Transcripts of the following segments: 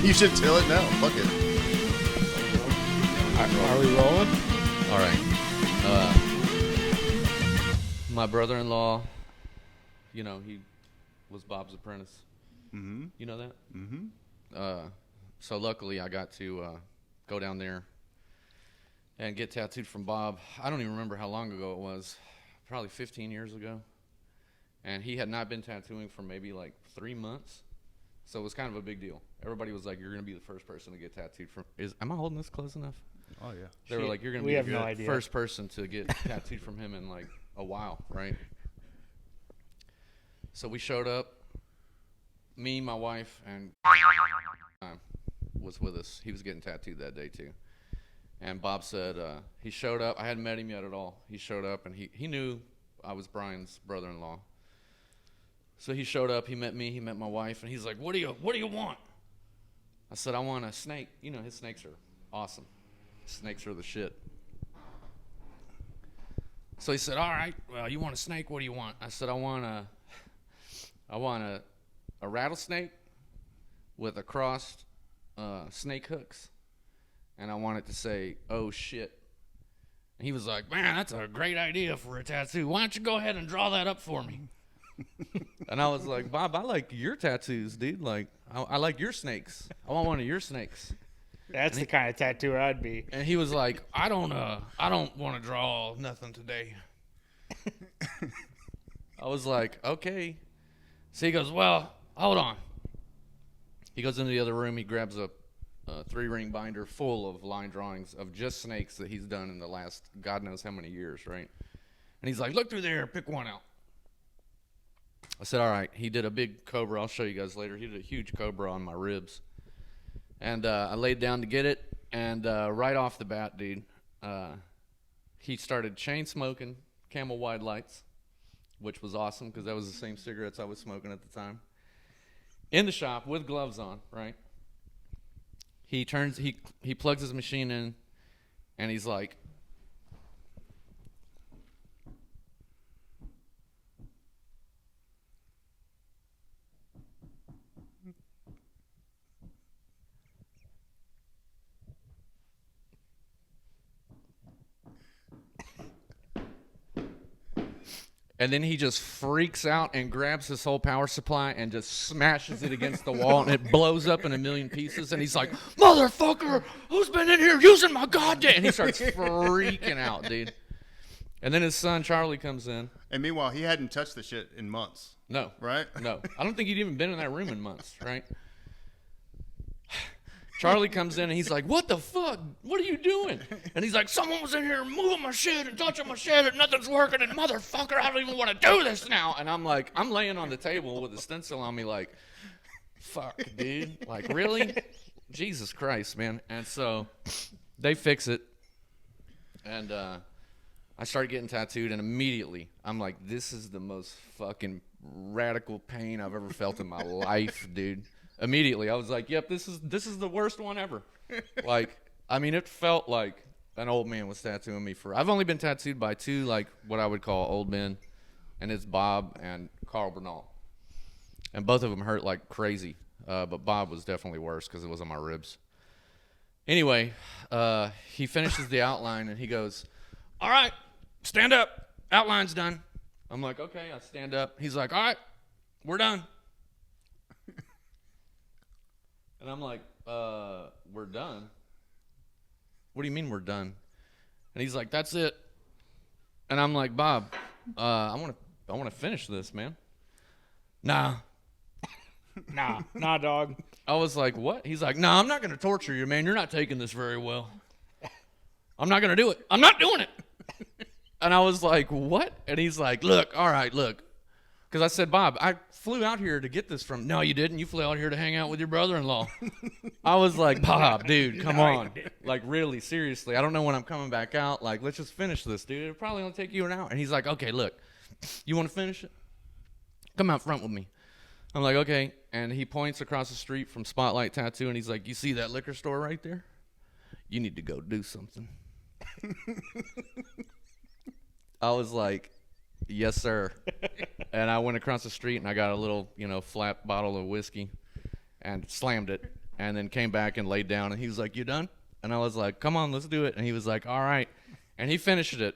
You should tell it now. Fuck it. Are we rolling? All right. My brother-in-law, he was Bob's apprentice. Mm-hmm. You know that? Mm-hmm. So luckily I got to go down there and get tattooed from Bob. I don't even remember how long ago it was. Probably 15 years ago. And he had not been tattooing for maybe like 3 months. So it was kind of a big deal. Everybody was like, you're going to be the first person to get tattooed from... Am I holding this close enough? Oh, yeah. They were like, you're going to be the first person to get tattooed from him in like a while, right? So we showed up. Me, my wife, and was with us. He was getting tattooed that day too. And Bob said he showed up. I hadn't met him yet at all. He showed up, and he knew I was Brian's brother-in-law. So he showed up. He met me. He met my wife, and he's like, "What do you want?" I said, "I want a snake." You know, his snakes are awesome. Snakes are the shit. So he said, "All right. Well, you want a snake? What do you want?" I said, "I want a rattlesnake with a crossed snake hooks, and I want it to say, 'Oh shit.'" And he was like, "Man, that's a great idea for a tattoo. Why don't you go ahead and draw that up for me?" And I was like, "Bob, I like your tattoos, dude. Like, I like your snakes. I want one of your snakes." That's the kind of tattooer I'd be. And he was like, I don't want to draw nothing today." I was like, "Okay." So he goes, "Well, hold on." He goes into the other room. He grabs a 3-ring binder full of line drawings of just snakes that he's done in the last God knows how many years, right? And he's like, "Look through there, pick one out." I said, "All right." He did a big cobra. I'll show you guys later. He did a huge cobra on my ribs. And I laid down to get it. And right off the bat, dude, he started chain smoking Camel Wide Lights, which was awesome because that was the same cigarettes I was smoking at the time. In the shop with gloves on, right? He plugs his machine in, and he's like, and then he just freaks out and grabs his whole power supply and just smashes it against the wall, and it blows up in a million pieces. And he's like, "Motherfucker, who's been in here using my goddamn..." And he starts freaking out, dude. And then his son, Charlie, comes in. And meanwhile, he hadn't touched the shit in months. No. Right? No. I don't think he'd even been in that room in months, right? Charlie comes in, and he's like, "What the fuck? What are you doing?" And he's like, "Someone was in here moving my shit and touching my shit, and nothing's working, and motherfucker, I don't even want to do this now." And I'm like, I'm laying on the table with a stencil on me like, fuck, dude. Like, really? Jesus Christ, man. And so they fix it, and I started getting tattooed, and immediately I'm like, this is the most fucking radical pain I've ever felt in my life, dude. Immediately, I was like, "Yep, this is the worst one ever." Like, I mean, it felt like an old man was tattooing me I've only been tattooed by 2, like, what I would call old men, and it's Bob and Carl Bernal. And both of them hurt like crazy, but Bob was definitely worse because it was on my ribs. Anyway, he finishes the outline, and he goes, "All right, stand up. Outline's done." I'm like, "Okay." I stand up. He's like, "All right, we're done." And I'm like, "We're done? What do you mean we're done?" And he's like, "That's it." And I'm like, "Bob, I want to finish this, man." Nah, dog. I was like, "What?" He's like, "Nah, I'm not gonna torture you, man. You're not taking this very well. I'm not gonna do it. I'm not doing it." And I was like, "What?" And he's like, "Look, all right, look." Because I said, "Bob, I flew out here to get this from..." "No, you didn't. You flew out here to hang out with your brother-in-law." I was like, "Bob, dude, come on. Like, really, seriously. I don't know when I'm coming back out. Like, let's just finish this, dude. It'll probably only take you an hour." And he's like, "Okay, look, you want to finish it? Come out front with me." I'm like, "Okay." And he points across the street from Spotlight Tattoo, and he's like, "You see that liquor store right there? You need to go do something." I was like, "Yes, sir." And I went across the street, and I got a little, flat bottle of whiskey. and slammed it, and then came back and laid down, and he was like, "You done?" And I was like, "Come on, let's do it." And he was like, "All right," and he finished it.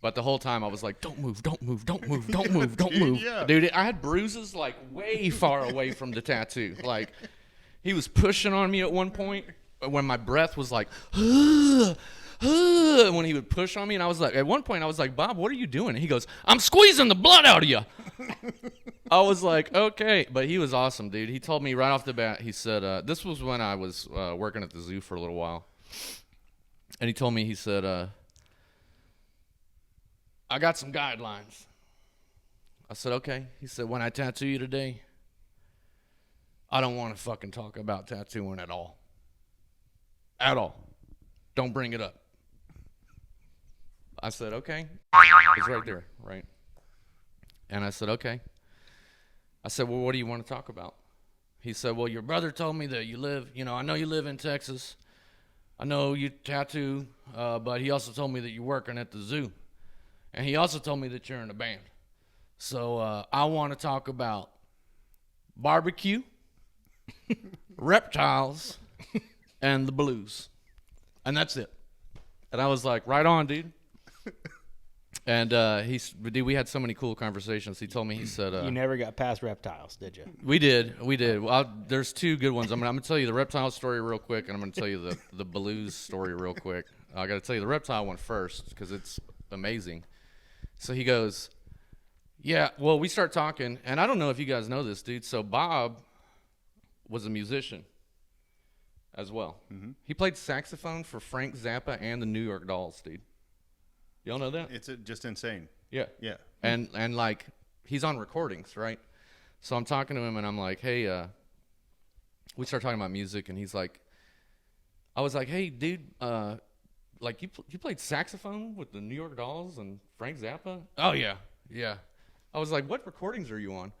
But the whole time I was like, "Don't move, don't move, don't move, don't move, don't move." Yeah. Dude, I had bruises like way far away from the tattoo. Like, he was pushing on me at one point when my breath was like, when he would push on me, and I was like, at one point I was like, "Bob, what are you doing?" And he goes, "I'm squeezing the blood out of you." I was like, okay. But he was awesome, dude. He told me right off the bat, he said, this was when I was working at the zoo for a little while. And he told me, he said, I got some guidelines. I said, okay. He said, when I tattoo you today, I don't want to fucking talk about tattooing at all. At all. Don't bring it up. I said, okay. It's right there, right? And I said, okay. I said, well, what do you want to talk about? He said, well, your brother told me that you live, I know you live in Texas. I know you tattoo, but he also told me that you're working at the zoo. And he also told me that you're in a band. So I want to talk about barbecue, reptiles, and the blues. And that's it. And I was like, right on, dude. And we had so many cool conversations. He told me, he said, You never got past reptiles, did you? We did. Well, there's two good ones. I'm gonna tell you the reptile story real quick, and I'm gonna tell you the blues story real quick. I gotta tell you the reptile one first because it's amazing. So he goes, yeah. Well, we start talking, and I don't know if you guys know this, dude. So Bob was a musician as well. Mm-hmm. He played saxophone for Frank Zappa and the New York Dolls, dude. Y'all know that? It's just insane. Yeah. Yeah. And like, he's on recordings, right? So I'm talking to him, and I'm like, hey, we start talking about music, and he's like, I was like, hey, dude, like, you played saxophone with the New York Dolls and Frank Zappa? Oh, yeah. Yeah. I was like, what recordings are you on?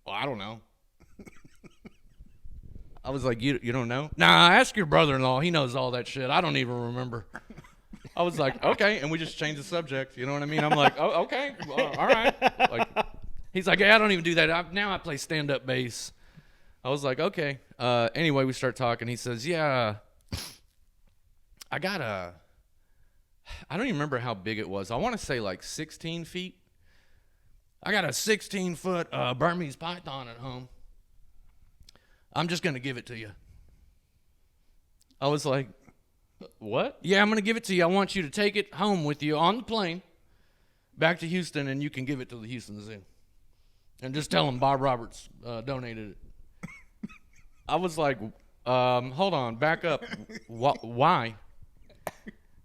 Well, I don't know. I was like, you don't know? Nah, ask your brother-in-law. He knows all that shit. I don't even remember. I was like, okay, and we just changed the subject. You know what I mean? I'm like, oh, okay, all right. Like, he's like, yeah, I don't even do that. Now I play stand-up bass. I was like, okay. Anyway, we start talking. He says, yeah, I got I don't even remember how big it was. I want to say like 16 feet. I got a 16-foot Burmese python at home. I'm just going to give it to you. I was like, what? Yeah, I'm going to give it to you. I want you to take it home with you on the plane back to Houston, and you can give it to the Houston Zoo. And just tell them Bob Roberts donated it. I was like, hold on, back up. Why?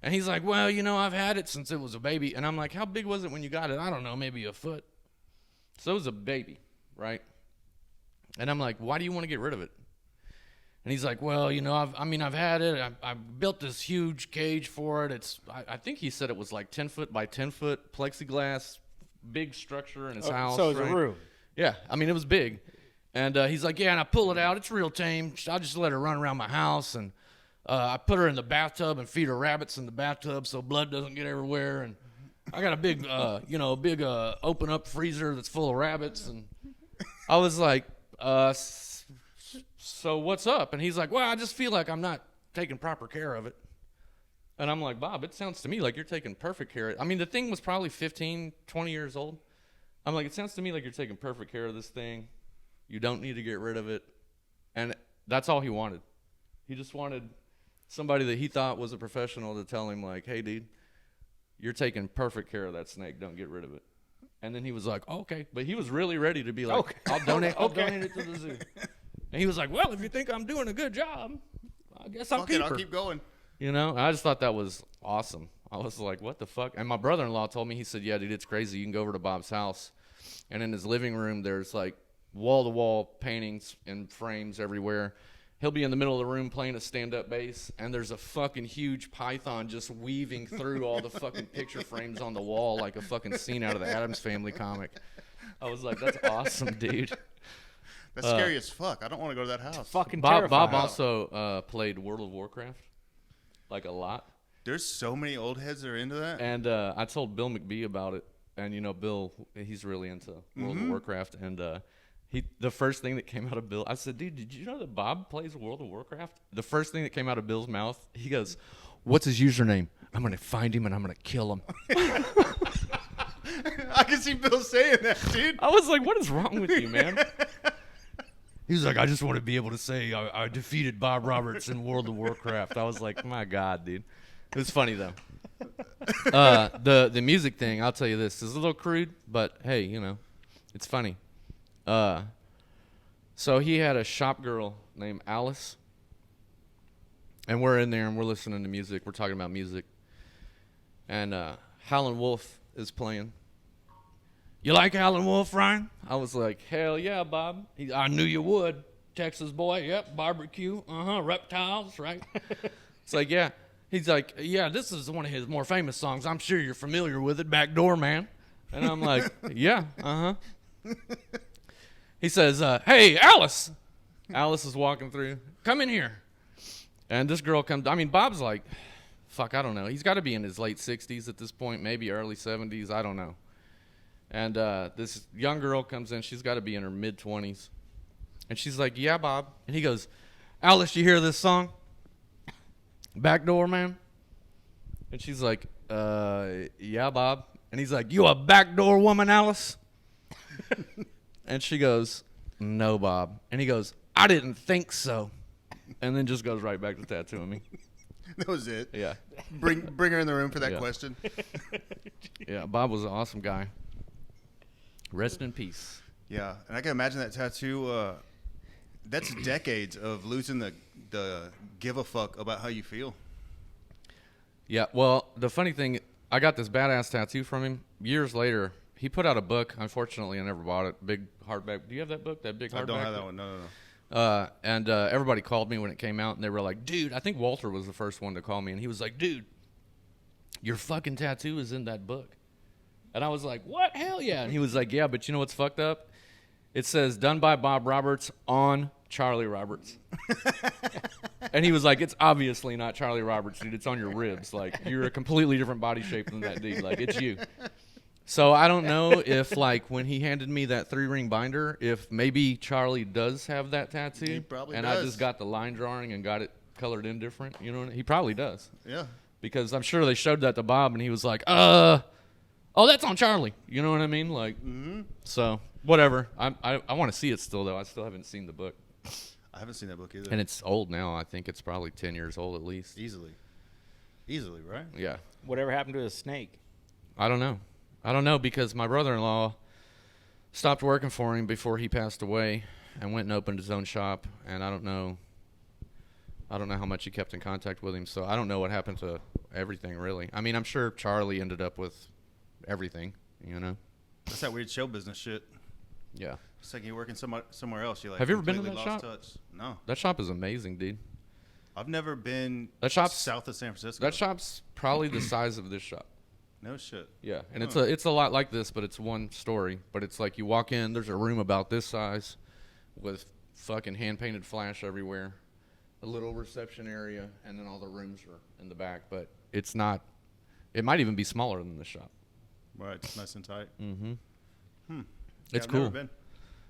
And he's like, well, I've had it since it was a baby. And I'm like, how big was it when you got it? I don't know, maybe a foot. So it was a baby, right? And I'm like, why do you want to get rid of it? And he's like, well, I've had it. I built this huge cage for it. I think he said it was like 10 foot by 10 foot plexiglass, big structure in his house. So it's right? a room. Yeah, it was big. And he's like, yeah, and I pull it out. It's real tame. I'll just let her run around my house. And I put her in the bathtub and feed her rabbits in the bathtub so blood doesn't get everywhere. And I got a big, open up freezer that's full of rabbits. And I was like, so what's up? And he's like, well, I just feel like I'm not taking proper care of it. And I'm like, Bob, it sounds to me like you're taking perfect care of it. The thing was probably 15, 20 years old. I'm like, it sounds to me like you're taking perfect care of this thing. You don't need to get rid of it. And that's all he wanted. He just wanted somebody that he thought was a professional to tell him, like, hey, dude, you're taking perfect care of that snake. Don't get rid of it. And then he was like, oh, okay. But he was really ready to be like, okay. I'll donate it to the zoo. And he was like, well, if you think I'm doing a good job, I guess I'll keep her. I'll keep going. I just thought that was awesome. I was like, what the fuck? And my brother-in-law told me, he said, yeah, dude, it's crazy. You can go over to Bob's house, and in his living room, there's like wall-to-wall paintings and frames everywhere. He'll be in the middle of the room playing a stand-up bass, and there's a fucking huge python just weaving through all the fucking picture frames on the wall like a fucking scene out of the Addams Family comic. I was like, that's awesome, dude. That's scary as fuck. I don't want to go to that house. Fucking Bob terrifying. also played World of Warcraft, like a lot. There's so many old heads that are into that. And I told Bill McBee about it. And, Bill, he's really into World of Warcraft. And The first thing that came out of Bill, I said, dude, did you know that Bob plays World of Warcraft? The first thing that came out of Bill's mouth, he goes, what's his username? I'm going to find him and I'm going to kill him. I can see Bill saying that, dude. I was like, what is wrong with you, man? He was like, I just want to be able to say I defeated Bob Roberts in World of Warcraft. I was like, my God, dude. It was funny, though. The music thing, I'll tell you this, is a little crude, but hey, you know, it's funny. So he had a shop girl named Alice, and we're in there and we're listening to music. We're talking about music, and Howlin' Wolf is playing. You like Howlin' Wolf, Ryan? I was like, hell yeah, Bob. I knew you would. Texas boy, yep, barbecue, reptiles, right? It's like, yeah. He's like, yeah, this is one of his more famous songs. I'm sure you're familiar with it, Backdoor Man. And I'm like, yeah, He says, hey, Alice. Alice is walking through. Come in here. And this girl comes. I mean, Bob's like, fuck, I don't know. He's got to be in his late 60s at this point, maybe early 70s. I don't know. And this young girl comes in. She's got to be in her mid-20s. And she's like, yeah, Bob. And he goes, Alice, you hear this song? Backdoor Man? And she's like, yeah, Bob. And he's like, you a backdoor woman, Alice? And she goes, no, Bob. And he goes, I didn't think so. And then just goes right back to tattooing me. That was it. Yeah. Bring her in the room for that Yeah. question. Yeah, Bob was an awesome guy. Rest in peace. Yeah, and I can imagine that tattoo. That's decades of losing the give a fuck about how you feel. Yeah, well, the funny thing, I got this badass tattoo from him. Years later, he put out a book. Unfortunately, I never bought it. Big hardback. Do you have that book? That big hardback? I don't have that one. No. And everybody called me when it came out, and they were like, dude, I think Walter was the first one to call me, and he was like, dude, your fucking tattoo is in that book. And I was like, what? Hell yeah. And he was like, yeah, but you know what's fucked up? It says, done by Bob Roberts on Charlie Roberts. And he was like, it's obviously not Charlie Roberts, dude. It's on your ribs. Like, you're a completely different body shape than that dude. Like, it's you. So I don't know if, like, when he handed me that 3-ring binder, if maybe Charlie does have that tattoo. He probably and does. I just got the line drawing and got it colored in different. You know, he probably does. Yeah. Because I'm sure they showed that to Bob, and he was like, oh, that's on Charlie. You know what I mean? Like, So, whatever. I want to see it still, though. I still haven't seen the book. I haven't seen that book either. And it's old now. I think it's probably 10 years old at least. Easily, right? Yeah. Whatever happened to his snake? I don't know because my brother-in-law stopped working for him before he passed away and went and opened his own shop. And I don't know how much he kept in contact with him. So I don't know what happened to everything, really. I mean, I'm sure Charlie ended up with everything, you know? That's that weird show business shit. Yeah. It's like you're working somewhere else. You like. Have you ever been to completely that lost shop? Touch. No, That shop is amazing, dude. I've never been. That shop's- south of San Francisco. That shop's probably the size of this shop. No shit. Yeah, and Huh. it's a lot like this, but it's one story. But it's like you walk in, there's a room about this size with fucking hand-painted flash everywhere, a little reception area, and then all the rooms are in the back. But it's not. It might even be smaller than the shop. Right, it's nice and tight. Mm-hmm. Yeah, It's I've cool. Never been.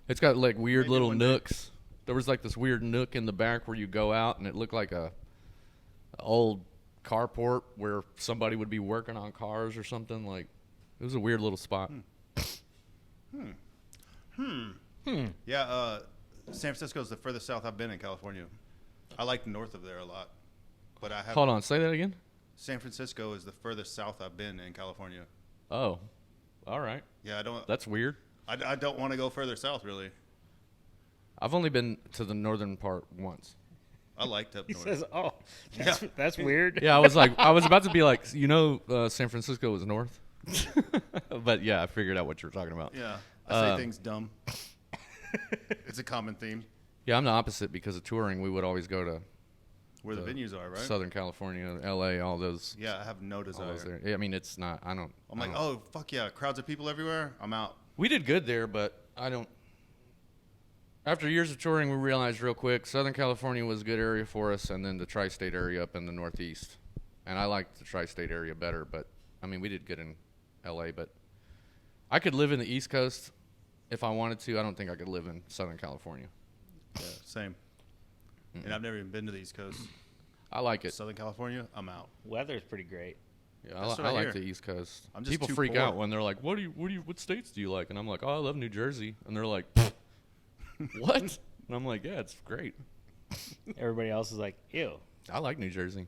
It's got like weird Maybe little one day. nooks. There was like this weird nook in the back where you go out, and it looked like a old carport where somebody would be working on cars or something. Like, it was a weird little spot. Yeah, San Francisco is the furthest south I've been in California. I like north of there a lot, but I have. Hold on, say that again. San Francisco is the furthest south I've been in California. Oh, all right. Yeah, I don't. That's weird. I don't want to go further south, really. I've only been to the northern part once. I liked up He north. says, "Oh, Yeah. that's weird." Yeah, I was about to be like, San Francisco was north. But yeah, I figured out what you were talking about. Yeah, I say things dumb. It's a common theme. Yeah, I'm the opposite because of touring. We would always go to Where the venues are, right? Southern California, L.A., all those. Yeah, I have no All desire. those there. Yeah, I mean, it's not. I don't. I'm I like, don't- oh fuck yeah, crowds of people everywhere. I'm out. We did good there, but I don't. After years of touring, we realized real quick Southern California was a good area for us, and then the tri-state area up in the Northeast. And I liked the tri-state area better, but I mean, we did good in L.A. But I could live in the East Coast if I wanted to, I don't think I could live in Southern California. Yeah, same. And I've never even been to the East Coast. I like it. Southern California, I'm out. Weather's pretty great. Yeah, That's what I I like hear. the East Coast. I'm just People too freak poor. out when they're like, what states do you like? And I'm like, oh, I love New Jersey. And they're like, what? And I'm like, yeah, it's great. Everybody else is like, ew. I like New Jersey.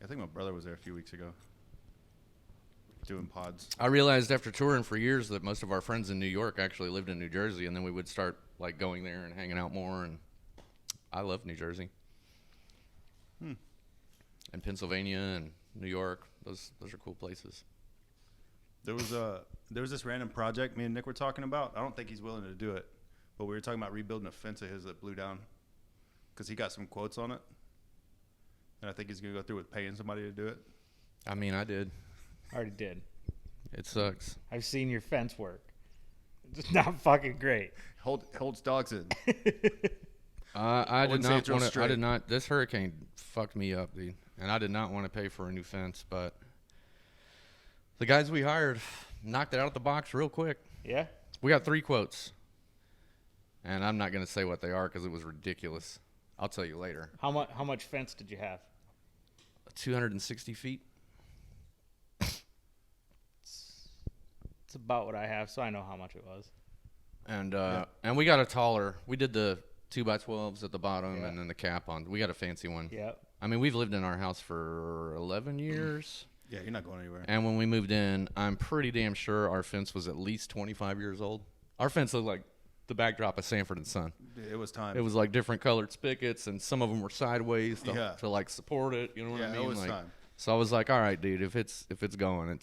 I think my brother was there a few weeks ago. Doing pods. I realized after touring for years that most of our friends in New York actually lived in New Jersey, and then we would start like going there and hanging out more. And I love New Jersey, and Pennsylvania and New York. Those are cool places. There was this random project me and Nick were talking about. I don't think he's willing to do it, but we were talking about rebuilding a fence of his that blew down because he got some quotes on it, and I think he's gonna go through with paying somebody to do it. I mean, I did. Already did. It sucks. I've seen your fence work. It's not fucking great. Holds dogs in. I did wouldn't say not it's real want to. I straight. did not. This hurricane fucked me up, dude. And I did not want to pay for a new fence, but the guys we hired knocked it out of the box real quick. Yeah? We got 3 quotes, and I'm not gonna say what they are because it was ridiculous. I'll tell you later. How much fence did you have? 260 feet. It's about what I have, so I know how much it was. And we got a taller. We did the 2x12s at the bottom, Yeah. and then the cap on. We got a fancy one. Yep. I mean, we've lived in our house for 11 years. Yeah, you're not going anywhere. And when we moved in, I'm pretty damn sure our fence was at least 25 years old. Our fence looked like the backdrop of Sanford and Son. It was time. It was like different colored spigots, and some of them were sideways to like support it. You know what I mean? it was like, time. So I was like, all right, dude, if it's going,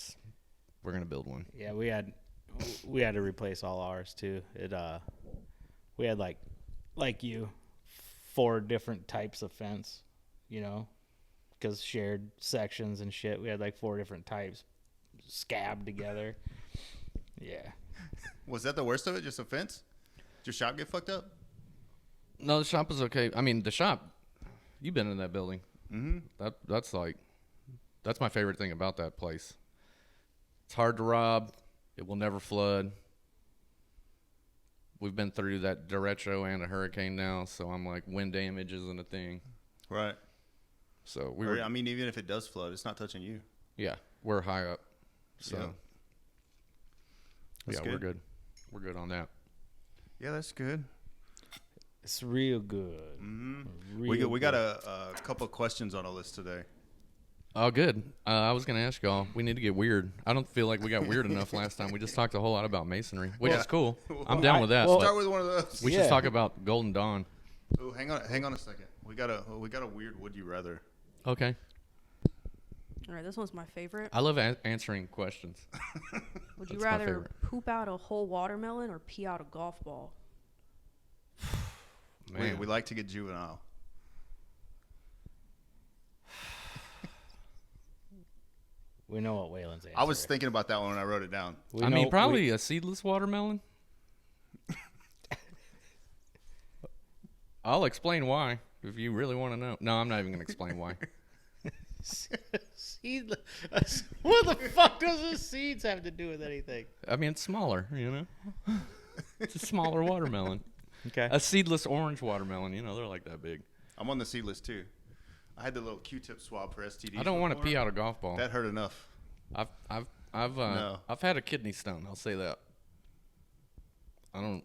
we're gonna build one. Yeah, we had to replace all ours too. We had like you 4 different types of fence, you know, because shared sections and shit. We had like 4 different types scabbed together. Yeah. Was that the worst of it? Just a fence? Did your shop get fucked up? No, the shop was okay. I mean, the shop. You've been in that building. Mm-hmm. That's my favorite thing about that place. It's hard to rob. It will never flood. We've been through that derecho and a hurricane now, so I'm like, wind damage isn't a thing. Right. So I mean, even if it does flood, it's not touching you. yeah, we're high up. So Yeah. That's we're good. good. We're good on that. Yeah, that's good. It's real good. Mm-hmm. Real We got good. a couple of questions on our list today. Oh, good. I was going to ask y'all, we need to get weird. I don't feel like we got weird enough last time. We just talked a whole lot about masonry, which is cool. I'm down with that. well- but Start with one of those. we Yeah. should talk about Golden Dawn. Oh, hang on a second. We got a weird would you rather. Okay. All right, this one's my favorite. I love answering questions. Would you That's my rather favorite. poop out a whole watermelon or pee out a golf ball? Man. We like to get juvenile. We know what Waylon's answer. I was thinking about that one when I wrote it down. We I know- mean, probably a seedless watermelon. I'll explain why if you really want to know. No, I'm not even going to explain why. Seed, what the fuck does the seeds have to do with anything? I mean, it's smaller, you know? It's a smaller watermelon. Okay. A seedless orange watermelon, you know, they're like that big. I'm on the seedless too. I had the little Q-tip swab for STDs. I don't want to before. pee out a golf ball. That hurt enough. I've had a kidney stone, I'll say that. I don't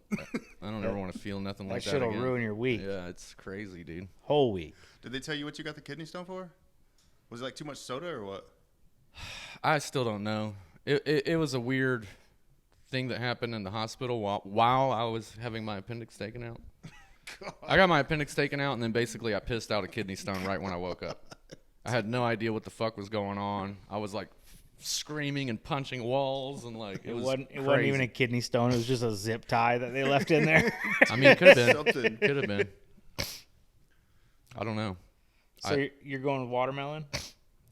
ever want to feel nothing That like that shit'll again. ruin your week. Yeah, it's crazy, dude. Whole week. Did they tell you what you got the kidney stone for? Was it like too much soda or what? I still don't know. It was a weird thing that happened in the hospital while I was having my appendix taken out. I got my appendix taken out, and then basically I pissed out a kidney stone right when I woke up. I had no idea what the fuck was going on. I was like screaming and punching walls, and like it wasn't even a kidney stone. It was just a zip tie that they left in there. I mean, it could have been. Something. Could have been. I don't know. So you're going with watermelon?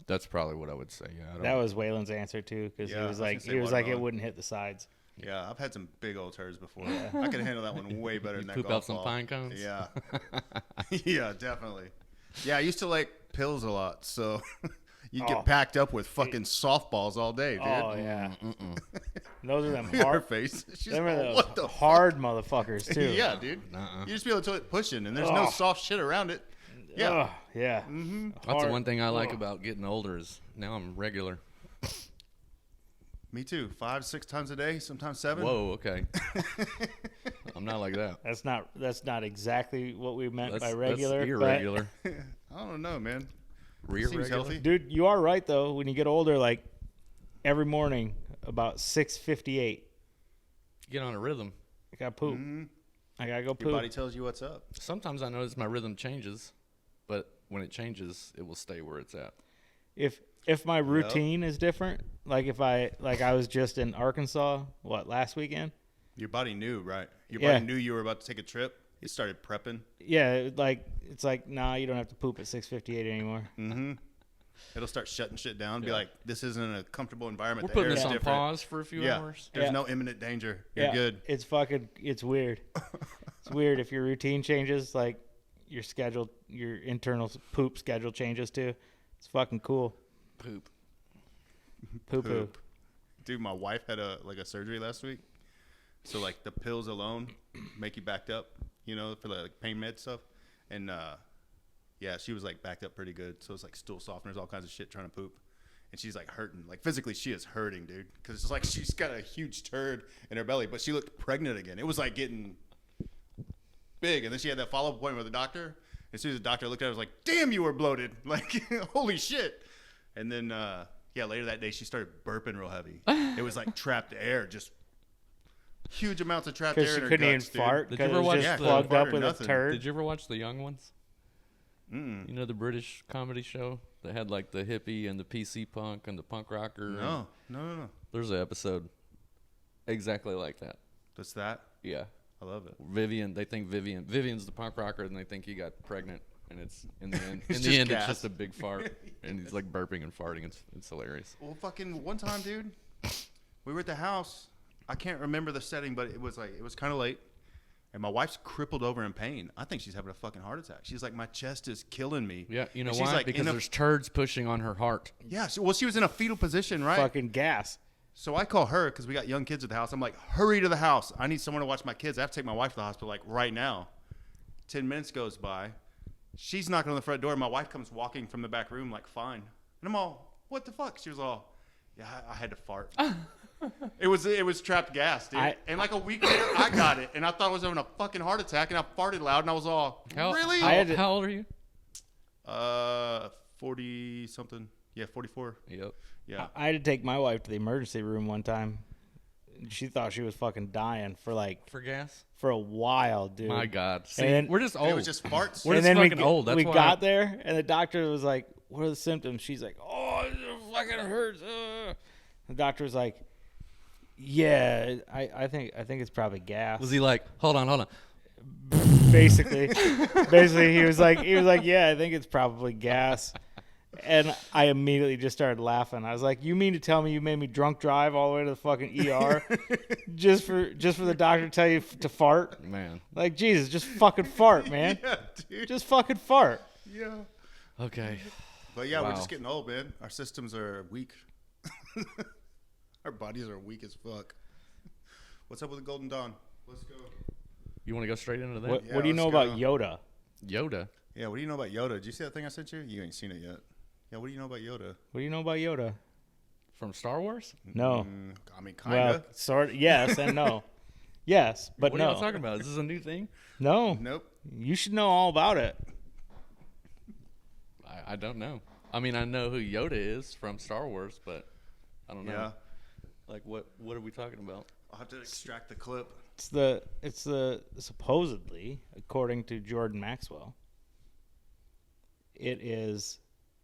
That's probably what I would say. Yeah, I don't That was Waylon's answer too, because Yeah, he was I like, was gonna say it watermelon. wouldn't hit the sides. Yeah, I've had some big old turds before. I could handle that one way better You than that poop golf out some ball. pine cones? Yeah. Yeah, definitely. Yeah, I used to like pills a lot, so You Oh. get packed up with fucking softballs all day, dude. Oh yeah, those are them Her hard. face. She's Them are like, those what the hard motherfuckers fuck? too. Yeah, dude. Uh-uh. You just feel the toilet pushing, and there's no Oh. soft shit around it. Yeah. Ugh, yeah. Mm-hmm. That's the Hard. one thing I like Ugh. about getting older is now I'm regular. Me too. 5-6 times a day, sometimes 7. Whoa, okay. I'm not like that. That's not exactly what we meant That's, by regular. That's but- irregular. I don't know, man. Seems Seems healthy. Dude, you are right though. When you get older, like every morning about 6:58, Get on a rhythm. I gotta poop. Mhm. I gotta go Your poop. body tells you what's up. Sometimes I notice my rhythm changes, but when it changes, it will stay where it's at. If my routine is different, like if I was just in Arkansas, last weekend? Your body knew, right? Your Yeah. body knew you were about to take a trip. You started prepping. Yeah, it's like nah, you don't have to poop at 6:58 anymore. Mm-hmm. It'll start shutting shit down. Be Yeah. like, this isn't a comfortable environment. We're The putting air this is on different. pause for a few Yeah. hours. There's Yeah. no imminent danger. You're Yeah, good. It's weird. It's weird if your routine changes, like your internal poop schedule changes too. It's fucking cool. Poop. Poo poo. Poop. Dude, my wife had a surgery last week. So like the pills alone make you backed up, for the like pain med stuff. And yeah, she was like backed up pretty good. So it's like stool softeners, all kinds of shit trying to poop. And she's like hurting. Like physically she is hurting, dude. Because it's like she's got a huge turd in her belly, but she looked pregnant again. It was like getting big. And then she had that follow-up appointment with the doctor. As soon as the doctor looked at her, I was like, damn, you were bloated. Like, holy shit. And then, yeah, later that day, she started burping real heavy. It was like trapped air, just huge amounts of trapped air Because in she her couldn't even guts, dude. fart Did you because it ever was watch just the- plugged fart up or with a nothing. turd. Did you ever watch The Young Ones? Mm-mm. You know the British comedy show that had like the hippie and the PC punk and the punk rocker? and- No. There's an episode exactly like that. That's that. Yeah. I love it. Vivian's the punk rocker, and they think he got pregnant, and it's in the end, It's it's just just gas. a big fart, and he's like burping and farting. It's hilarious. Well, fucking one time, dude, we were at the house. I can't remember the setting, but it was kind of late. And my wife's crippled over in pain. I think she's having a fucking heart attack. She's like, my chest is killing me. Yeah, you know And she's why? like Because in a- there's turds pushing on her heart. Yeah, she was in a fetal position, right? Fucking gas. So I call her because we got young kids at the house. I'm like, hurry to the house. I need someone to watch my kids. I have to take my wife to the hospital like right now. 10 minutes goes by. She's knocking on the front door. My wife comes walking from the back room like, fine. And I'm all, what the fuck? She was all, yeah, I had to fart. It was trapped gas, dude. And like a week later, I got it. And I thought I was having a fucking heart attack. And I farted loud. And I was all, really? How old are you? 40 something. Yeah, 44. Yep. Yeah. I had to take my wife to the emergency room one time. She thought she was fucking dying For gas? for a while, dude. My God. See, And then- we're just And old. it was just farts. We're and just then fucking old. That's we why. got there, and the doctor was like, "What are the symptoms?" She's like, "Oh, it fucking hurts." The doctor was like, "Yeah, I think it's probably gas." Was he like, hold on. basically, he was like, "Yeah, I think it's probably gas." And I immediately just started laughing. I was like, "You mean to tell me you made me drunk drive all the way to the fucking ER just for the doctor to tell you to fart? Man. Like, Jesus, just fucking fart, man. Yeah, dude. Just fucking fart." Yeah. Okay. But yeah, we're Wow. just getting old, man. Our systems are weak. Our bodies are weak as fuck. What's up with the Golden Dawn? Let's go. You want to go straight into that? What, Yeah, what do you know let's about go. Yoda? Yoda. Yeah, what do you know about Yoda? Did you see that thing I sent you? You ain't seen it yet. Yeah, what do you know about Yoda? What do you know about Yoda? From Star Wars? No. I mean, kinda. Well, sort of, yes and no. Yes, but what no. are you talking about? Is this a new thing? No. Nope. You should know all about it. I don't know. I mean, I know who Yoda is from Star Wars, but I don't know. Yeah. Like, what are we talking about? I'll have to extract the clip. It's the supposedly, according to Jordan Maxwell, it is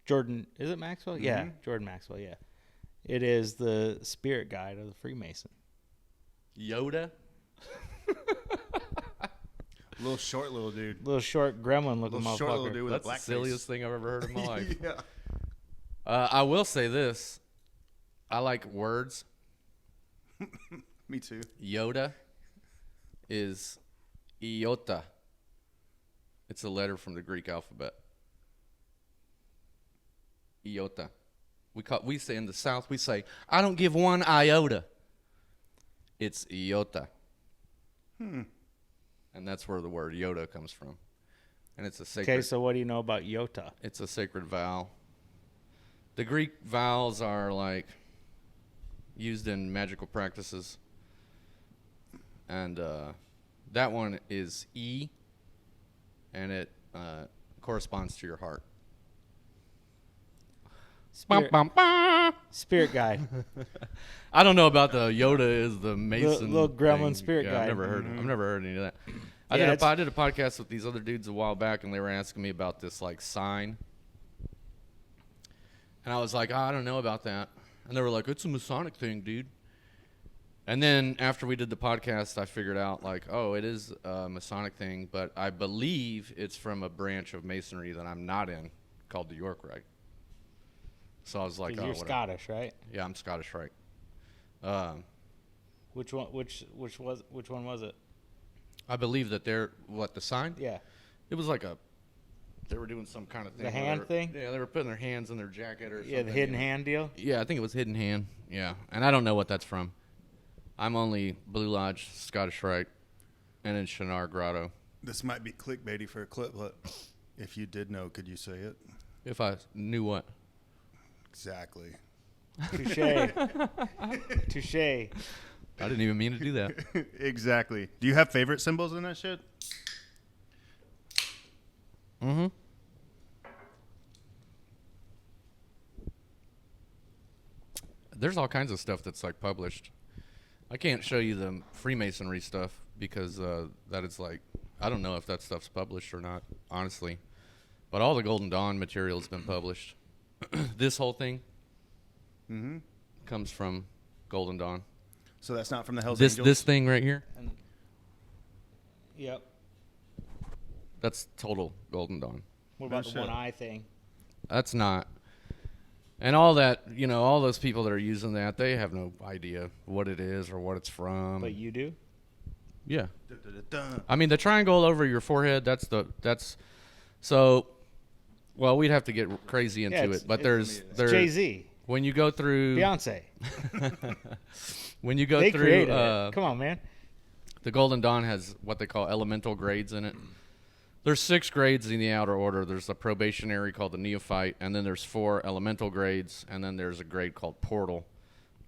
Jordan. Is it Maxwell? Yeah, Mhm. Jordan Maxwell. Yeah, it is the spirit guide of the Freemason. Yoda? Little short little dude. Little short gremlin looking Little short little motherfucker. dude with That's a black the silliest thing I've ever heard in my face. life. Yeah. I will say this. I like words. Me too. Yoda is iota. It's a letter from the Greek alphabet. Iota. We say in the South, we say, I don't give one iota. It's iota. And that's where the word iota comes from. And it's a sacred. Okay, so what do you know about iota? It's a sacred vowel. The Greek vowels are like used in magical practices. And that one is E, and it corresponds to your heart. Spirit guide. I don't know about the Yoda is the Mason little gremlin thing. spirit Yeah, guide. I've never heard any of that. I Yeah, did a podcast with these other dudes a while back, and they were asking me about this like sign, and I was like, I don't know about that, and they were like, it's a Masonic thing, dude. And then after we did the podcast, I figured out like, oh, it is a Masonic thing, but I believe it's from a branch of Masonry that I'm not in, called the York Rite. So I was like, 'Cause you're Scottish, right? Yeah, I'm Scottish Rite. Which one was it? I believe that the sign? Yeah. It was like they were doing some kind of thing. The hand thing? Yeah, they were putting their hands in their jacket or something. Yeah, the hidden hand deal. Yeah, I think it was hidden hand. Yeah, and I don't know what that's from. I'm only Blue Lodge, Scottish Rite, and in Shinar Grotto. This might be clickbaity for a clip, but if you did know, could you say it? If I knew what? Exactly. Touche. Touche. I didn't even mean to do that. Exactly. Do you have favorite symbols in that shit? Mm-hmm. There's all kinds of stuff that's like published. I can't show you the Freemasonry stuff because that is like, I don't know if that stuff's published or not, honestly. But all the Golden Dawn material has been published. This whole thing comes from Golden Dawn. So that's not from the Hells This Angels? this thing right here, Yep. that's total Golden Dawn. What about No the shit. one eye thing? That's not. And all that, all those people that are using that, they have no idea what it is or what it's from. But you do? Yeah. Da-da-da-da. I mean, the triangle over your forehead, so, well, we'd have to get crazy into it's- it. But it's there's Jay-Z. when you go through, Beyonce. when you go They through, created it. Come on, man. the Golden Dawn has what they call elemental grades in it. There's 6 grades in the outer order. There's a probationary called the neophyte, and then there's 4 elemental grades, and then there's a grade called portal,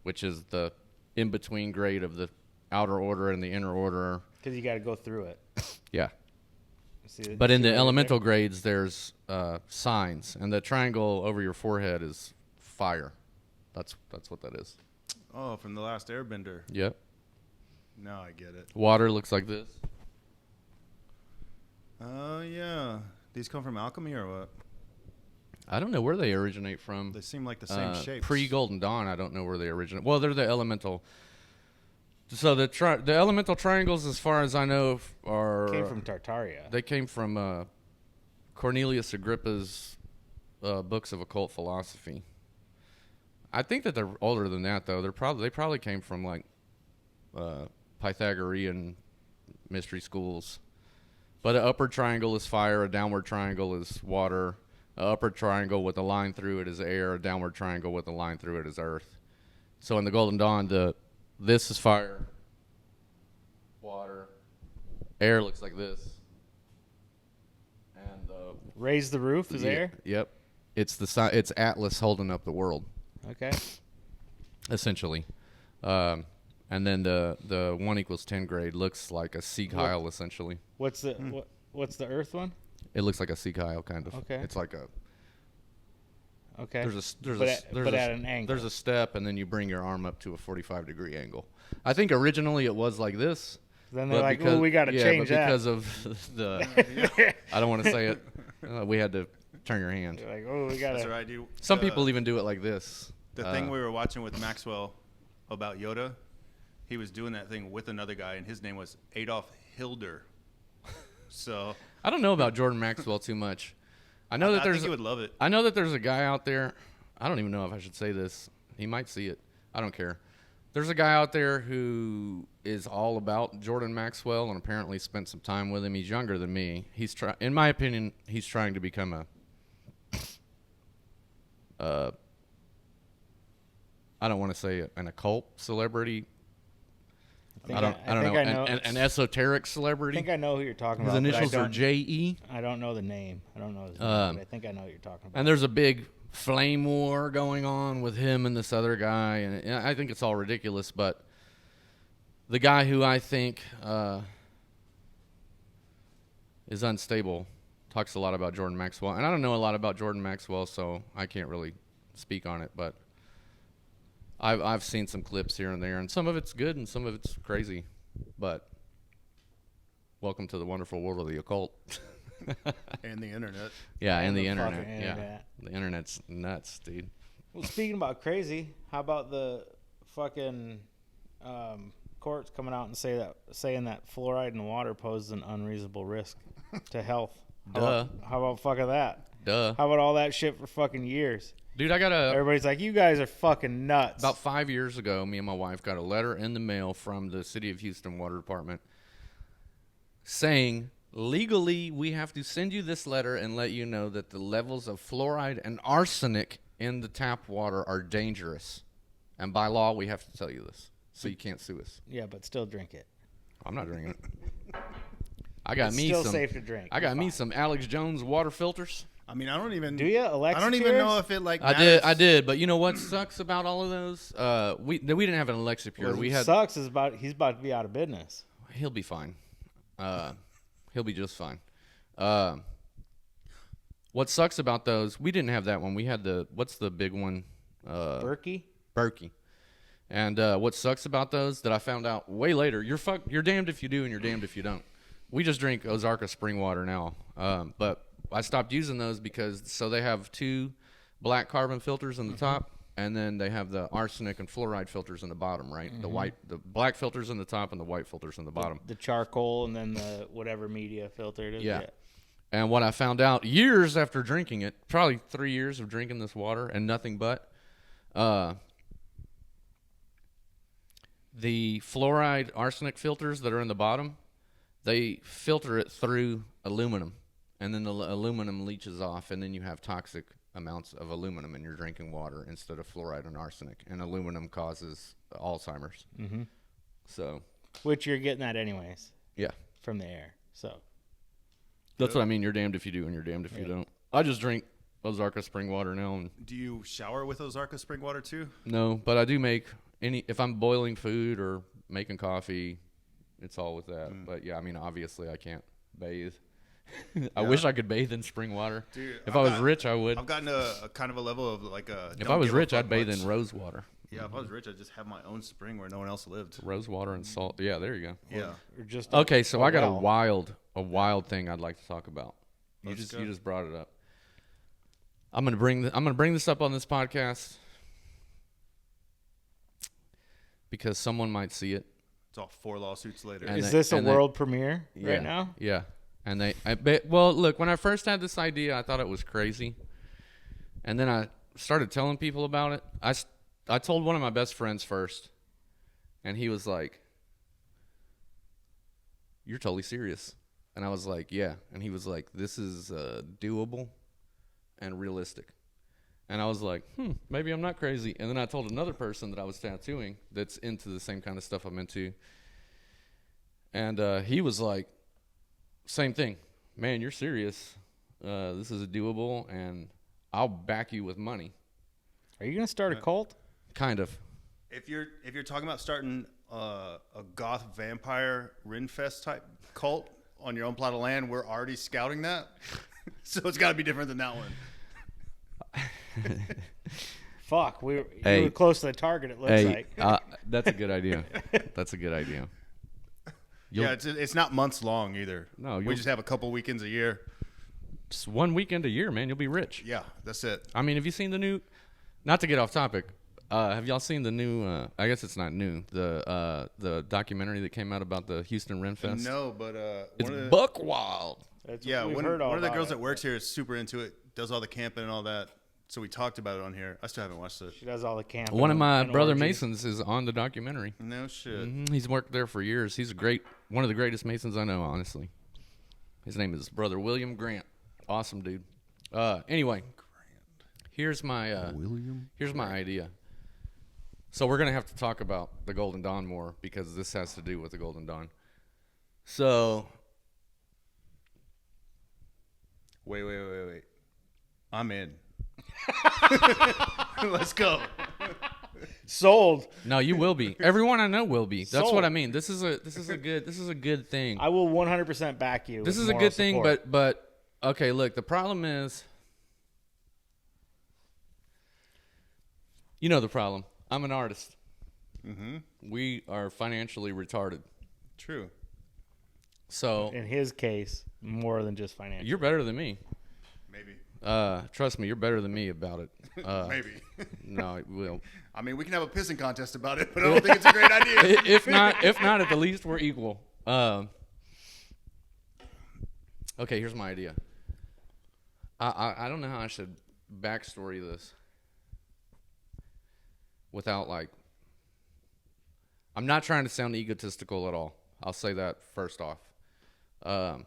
which is the in-between grade of the outer order and the inner order. Because you got to go through it. Yeah. See, But in see the right elemental there? grades, there's signs, and the triangle over your forehead is fire. That's what that is. Oh, from the last Airbender. Yep. Now I get it. Water looks like this. Oh, yeah. These come from alchemy or what? I don't know where they originate from. They seem like the same shape. Pre-Golden Dawn, I don't know where they originate. Well, they're the elemental. So the elemental triangles, as far as I know, are Came from Tartaria. They came from Cornelius Agrippa's books of occult philosophy. I think that they're older than that, though. They probably came from like Pythagorean mystery schools. But an upper triangle is fire, a downward triangle is water, an upper triangle with a line through it is air, a downward triangle with a line through it is earth. So in the Golden Dawn, this is fire, water, air looks like this, and Raise the roof is there? Yep, it's Atlas holding up the world, Okay. essentially. And then the 1 = 10 grade looks like a Sieg Heil, essentially. What's the what's the earth one? It looks like a Sieg Heil, kind of. Okay. It's like a Okay. there's at an angle. There's a step, and then you bring your arm up to a 45-degree angle. I think originally it was like this. Then they're but like, because- "Oh, we got to yeah, change but that." because of the. I don't want to say it. We had to turn your hand. They're like, "Oh, we got That's to." what I do. Some people even do it like this. The thing we were watching with Maxwell about Yoda, he was doing that thing with another guy, and his name was Adolf Hilder. So I don't know about Jordan Maxwell too much. I know that I there's. think he would love it. I know that there's a guy out there. I don't even know if I should say this. He might see it. I don't care. There's a guy out there who is all about Jordan Maxwell and apparently spent some time with him. He's younger than me. In my opinion, he's trying to become a I don't want to say an occult celebrity. I don't think know. An esoteric celebrity. I think I know who you're talking His about. initials are J.E. I don't know the name. I don't know his name, but I think I know what you're talking about. And there's a big flame war going on with him and this other guy, and I think it's all ridiculous. But the guy who I think is unstable talks a lot about Jordan Maxwell, and I don't know a lot about Jordan Maxwell, so I can't really speak on it. But I've seen some clips here and there, and some of it's good and some of it's crazy. But welcome to the wonderful world of the occult. And the internet. Yeah, and the the internet. fucking Yeah, internet. the internet's nuts, dude. Well, speaking about crazy, how about the fucking courts coming out and saying that fluoride in water poses an unreasonable risk to health? How about fucking that? Duh. How about all that shit for fucking years? Dude, I got Everybody's like, you guys are fucking nuts. about 5 years ago, me and my wife got a letter in the mail from the City of Houston Water Department saying, legally, we have to send you this letter and let you know that the levels of fluoride and arsenic in the tap water are dangerous. And by law, we have to tell you this, so you can't sue us. Yeah, but still drink it. I'm not drinking it. I got It's me still some. safe to drink. I got me some Alex Jones water filters. I mean, I don't even. Do you, Alexa? I don't even know if it like. I did, but you know what sucks about all of those? We didn't have an Alexa Pure. What We had. sucks is he's about to be out of business. He'll be fine. He'll be just fine. What sucks about those? We didn't have that one. We had what's the big one? Berkey? Berkey. And what sucks about those that I found out way later? You're damned if you do, and you're damned if you don't. We just drink Ozarka spring water now, but I stopped using those because they have 2 black carbon filters in the top, and then they have the arsenic and fluoride filters in the bottom, right? The black filters in the top and the white filters in the bottom. The charcoal and then the whatever media filter it is. Yeah. And what I found out years after drinking it, probably 3 years of drinking this water and nothing but, the fluoride arsenic filters that are in the bottom, they filter it through aluminum. And then the aluminum leaches off, and then you have toxic amounts of aluminum in your drinking water instead of fluoride and arsenic. And aluminum causes Alzheimer's. Mm-hmm. So, Which you're getting that anyways. yeah. From the air. So. That's what I mean. You're damned if you do and you're damned if you don't. I just drink Ozarka spring water now. And Do you shower with Ozarka spring water too? no, but I do make if I'm boiling food or making coffee, it's all with that. But yeah, I mean, obviously I can't bathe. I wish I could bathe in spring water. Dude, If I was rich, I would. I've gotten a kind of a level of like a. If I was rich, I'd bathe in rose water. Yeah, if I was rich, I'd just have my own spring where no one else lived. Rose water and salt. Yeah, there you go. Yeah. Or just Okay, so I got well. a wild thing I'd like to talk about. You Let's go. just brought it up. I'm gonna bring this up on this podcast because someone might see it. It's all 4 lawsuits later. And Is they- this a and they- world premiere Yeah, right now? Yeah, and well, look, when I first had this idea, I thought it was crazy, and then I started telling people about it. I told one of my best friends first, and he was like, "You're totally serious," and I was like, "Yeah," and he was like, "This is doable and realistic," and I was like, maybe I'm not crazy. And then I told another person that I was tattooing that's into the same kind of stuff I'm into, and he was like, same thing, man, you're serious. This is doable, and I'll back you with money. Are you gonna start a cult? Kind of. If you're talking about starting a goth vampire Rinfest type cult on your own plot of land, we're already scouting that. So it's got to be different than that one. Fuck, you Hey. were close to the target. It looks like. That's a good idea. That's a good idea. Yeah, it's not months long either. No, we you'll- just have a couple weekends a year. Just 1 weekend a year, man, you'll be rich. Yeah, that's it. I mean, have you seen the new? Not to get off topic, have y'all seen the new? I guess it's not new. The documentary that came out about the Houston Ren Fest. No, but It's one of the, buck wild. That's yeah, we've one, heard all one of the about girls it. that works here is super into it. Does all the camping and all that. So we talked about it on here. I still haven't watched it. She does all the camping. One of my and brother orgies. Masons is on the documentary. No shit. He's worked there for years. He's one of the greatest Masons I know, honestly. His name is Brother William Grant. Awesome dude. Anyway, here's my idea. So we're gonna have to talk about the Golden Dawn more because this has to do with the Golden Dawn. So Wait. I'm in. Let's go. Sold. no, you will be. Everyone I know will be. That's Sold. what I mean. This is a good thing. I will 100% back you. This with is a moral good thing, support. but okay. Look, the problem is, you know the problem. I'm an artist. Mm-hmm. We are financially retarded. True. So in his case, more than just financial. you're better than me. Maybe. Trust me, you're better than me about it. Maybe. No, well, I mean, we can have a pissing contest about it, but I don't think it's a great idea. if not, at the least we're equal. Okay, here's my idea. I don't know how I should backstory this without like. I'm not trying to sound egotistical at all. I'll say that first off. I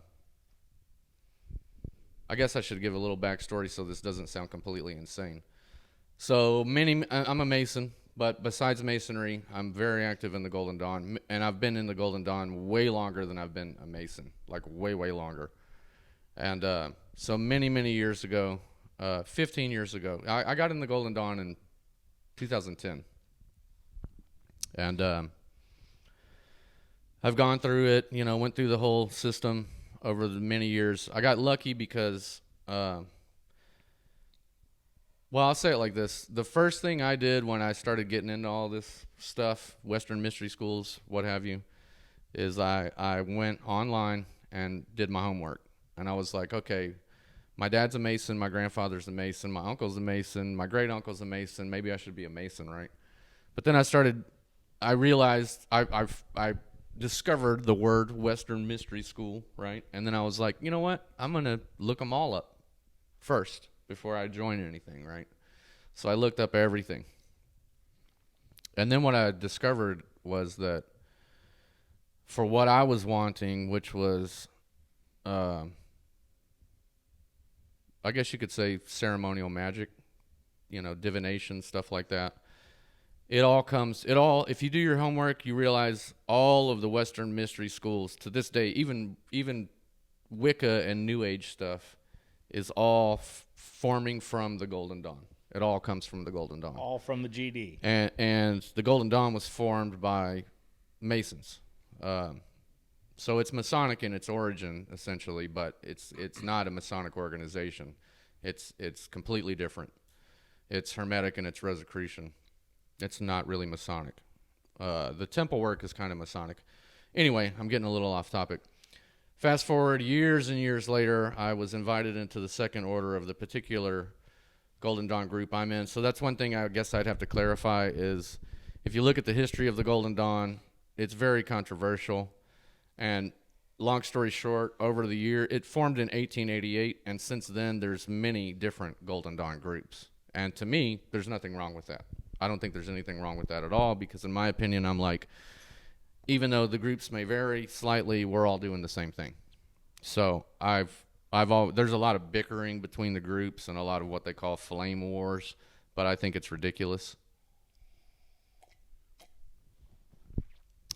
guess I should give a little backstory so this doesn't sound completely insane. So I'm a Mason, but besides Masonry, I'm very active in the Golden Dawn, and I've been in the Golden Dawn way longer than I've been a Mason, like way longer. And so many years ago, 15 years ago, I got in the Golden Dawn in 2010, and I've gone through it, went through the whole system over the many years. I got lucky because, well, I'll say it like this. The first thing I did when I started getting into all this stuff, Western mystery schools, what have you, is I went online and did my homework. And I was like, okay, my dad's a Mason, my grandfather's a Mason, my uncle's a Mason, my great uncle's a Mason. Maybe I should be a Mason, right? But then I realized I discovered the word Western Mystery School, right? And then I was like, you know what? I'm going to look them all up first before I join anything, right? So I looked up everything. And then what I discovered was that for what I was wanting, which was, I guess you could say ceremonial magic, divination, stuff like that. If you do your homework, you realize all of the Western mystery schools to this day, even Wicca and New Age stuff, is all forming from the Golden Dawn. It all comes from the Golden Dawn. All from the GD. And the Golden Dawn was formed by Masons. So it's Masonic in its origin, essentially, but it's not a Masonic organization. It's completely different. It's Hermetic in its Rosicrucian. It's not really Masonic. The temple work is kind of Masonic. Anyway, I'm getting a little off topic. Fast forward years and years later, I was invited into the second order of the particular Golden Dawn group I'm in. So that's one thing I guess I'd have to clarify is if you look at the history of the Golden Dawn, it's very controversial. And long story short, over the year, it formed in 1888, and since then there's many different Golden Dawn groups. And to me, there's nothing wrong with that. I don't think there's anything wrong with that at all, because in my opinion, I'm like, even though the groups may vary slightly, we're all doing the same thing. So there's a lot of bickering between the groups and a lot of what they call flame wars, but I think it's ridiculous.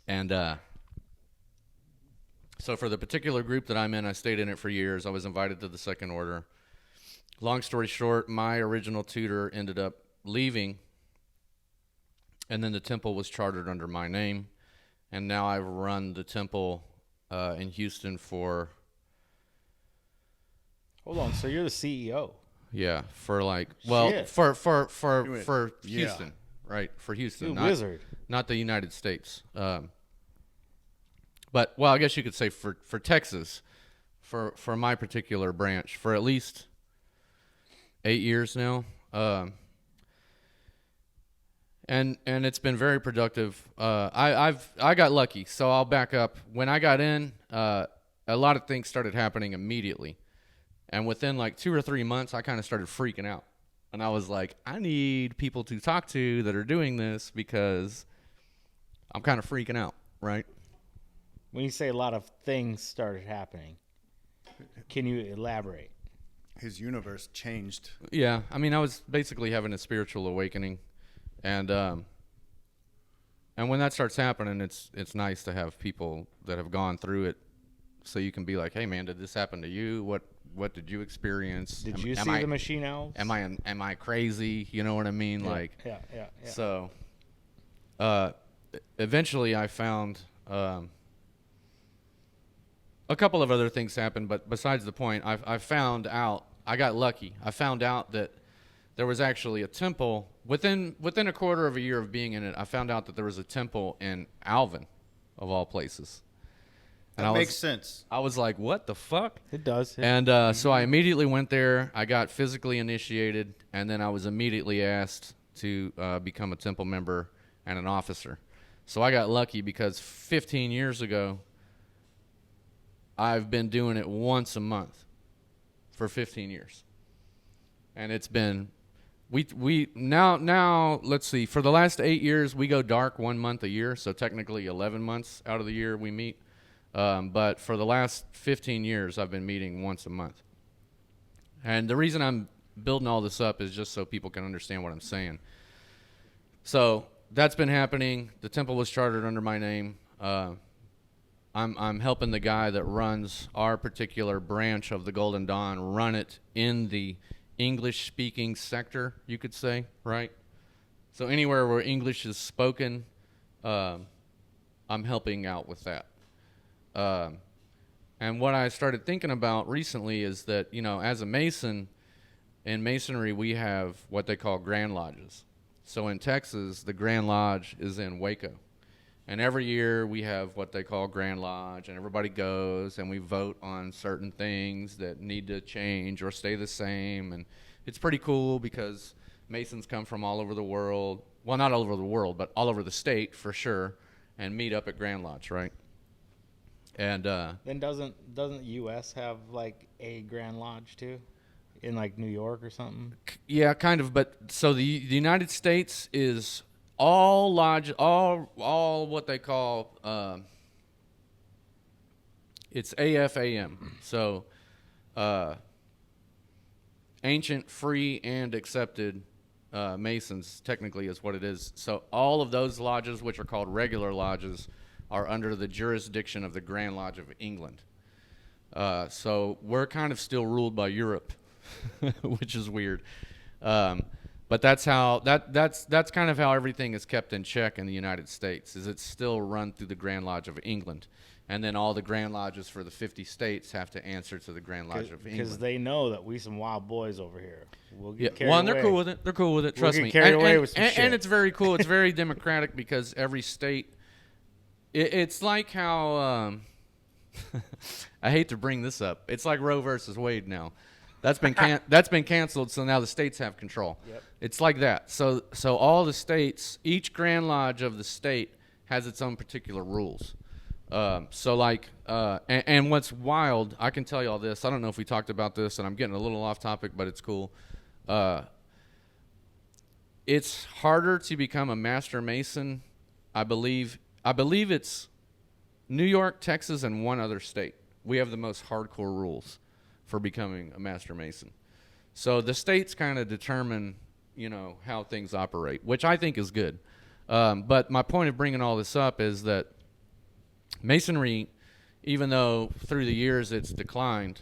And so for the particular group that I'm in, I stayed in it for years. I was invited to the second order. Long story short, my original tutor ended up leaving, and then the temple was chartered under my name, and now I've run the temple in Houston for... Hold on, so you're the CEO? Yeah, for like... Well, Shit. for Yeah. Houston, right? For Houston, You wizard. not the United States. But, well, I guess you could say for Texas, for my particular branch, for at least 8 years now. And it's been very productive. I got lucky, so I'll back up. When I got in, a lot of things started happening immediately. And within like 2 or 3 months, I kind of started freaking out. And I was like, I need people to talk to that are doing this because I'm kind of freaking out, right? When you say a lot of things started happening, can you elaborate? His universe changed. Yeah, I mean, I was basically having a spiritual awakening. And and when that starts happening, it's nice to have people that have gone through it, so you can be like, hey man, did this happen to you? What did you experience? Did you see the machine elves? Am I crazy? You know what I mean? Yeah, Like, yeah. So, eventually I found a couple of other things happened, but besides the point, I found out, I got lucky. I found out that there was actually a temple within a quarter of a year of being in it. I found out that there was a temple in Alvin, of all places. And That makes sense. I was like, what the fuck? It does. And so I immediately went there. I got physically initiated, and then I was immediately asked to become a temple member and an officer. So I got lucky because 15 years ago, I've been doing it once a month for 15 years. And it's been, now let's see, for the last 8 years, we go dark 1 month a year. So technically 11 months out of the year we meet. But for the last 15 years, I've been meeting once a month. And the reason I'm building all this up is just so people can understand what I'm saying. So that's been happening. The temple was chartered under my name. I'm helping the guy that runs our particular branch of the Golden Dawn run it in the English-speaking sector, you could say, right? So anywhere where English is spoken, I'm helping out with that. And what I started thinking about recently is that, you know, as a Mason, in Masonry, we have what they call Grand Lodges. So in Texas, the Grand Lodge is in Waco. And every year we have what they call Grand Lodge, and everybody goes and we vote on certain things that need to change or stay the same. And it's pretty cool because Masons come from all over the world. Well, not all over the world, but all over the state for sure, and meet up at Grand Lodge, right? And Then doesn't U.S. have like a Grand Lodge too, in like New York or something? yeah, kind of. But so the United States is all lodge, all what they call it's AFAM. So ancient, free, and accepted Masons technically is what it is. So all of those lodges, which are called regular lodges, are under the jurisdiction of the Grand Lodge of England. So we're kind of still ruled by Europe, which is weird. But that's how that's kind of how everything is kept in check in the United States. Is it's still run through the Grand Lodge of England, and then all the Grand Lodges for the 50 states have to answer to the Grand Lodge of England. Because they know that we some wild boys over here. We'll get carried well, and they're away. cool with it. They're cool with it. We'll Trust get me. carried away and, with some and, shit. and it's very cool. It's very democratic because every state. It's like how I hate to bring this up. It's like Roe versus Wade now. That's been canceled, so now the states have control. Yep. It's like that. So all the states, each Grand Lodge of the state has its own particular rules. And what's wild, I can tell you all this. I don't know if we talked about this, and I'm getting a little off topic, but it's cool. It's harder to become a Master Mason, I believe it's New York, Texas, and one other state. We have the most hardcore rules for becoming a Master Mason. So the states kind of determine, you know, how things operate, which I think is good. But my point of bringing all this up is that Masonry, even though through the years it's declined,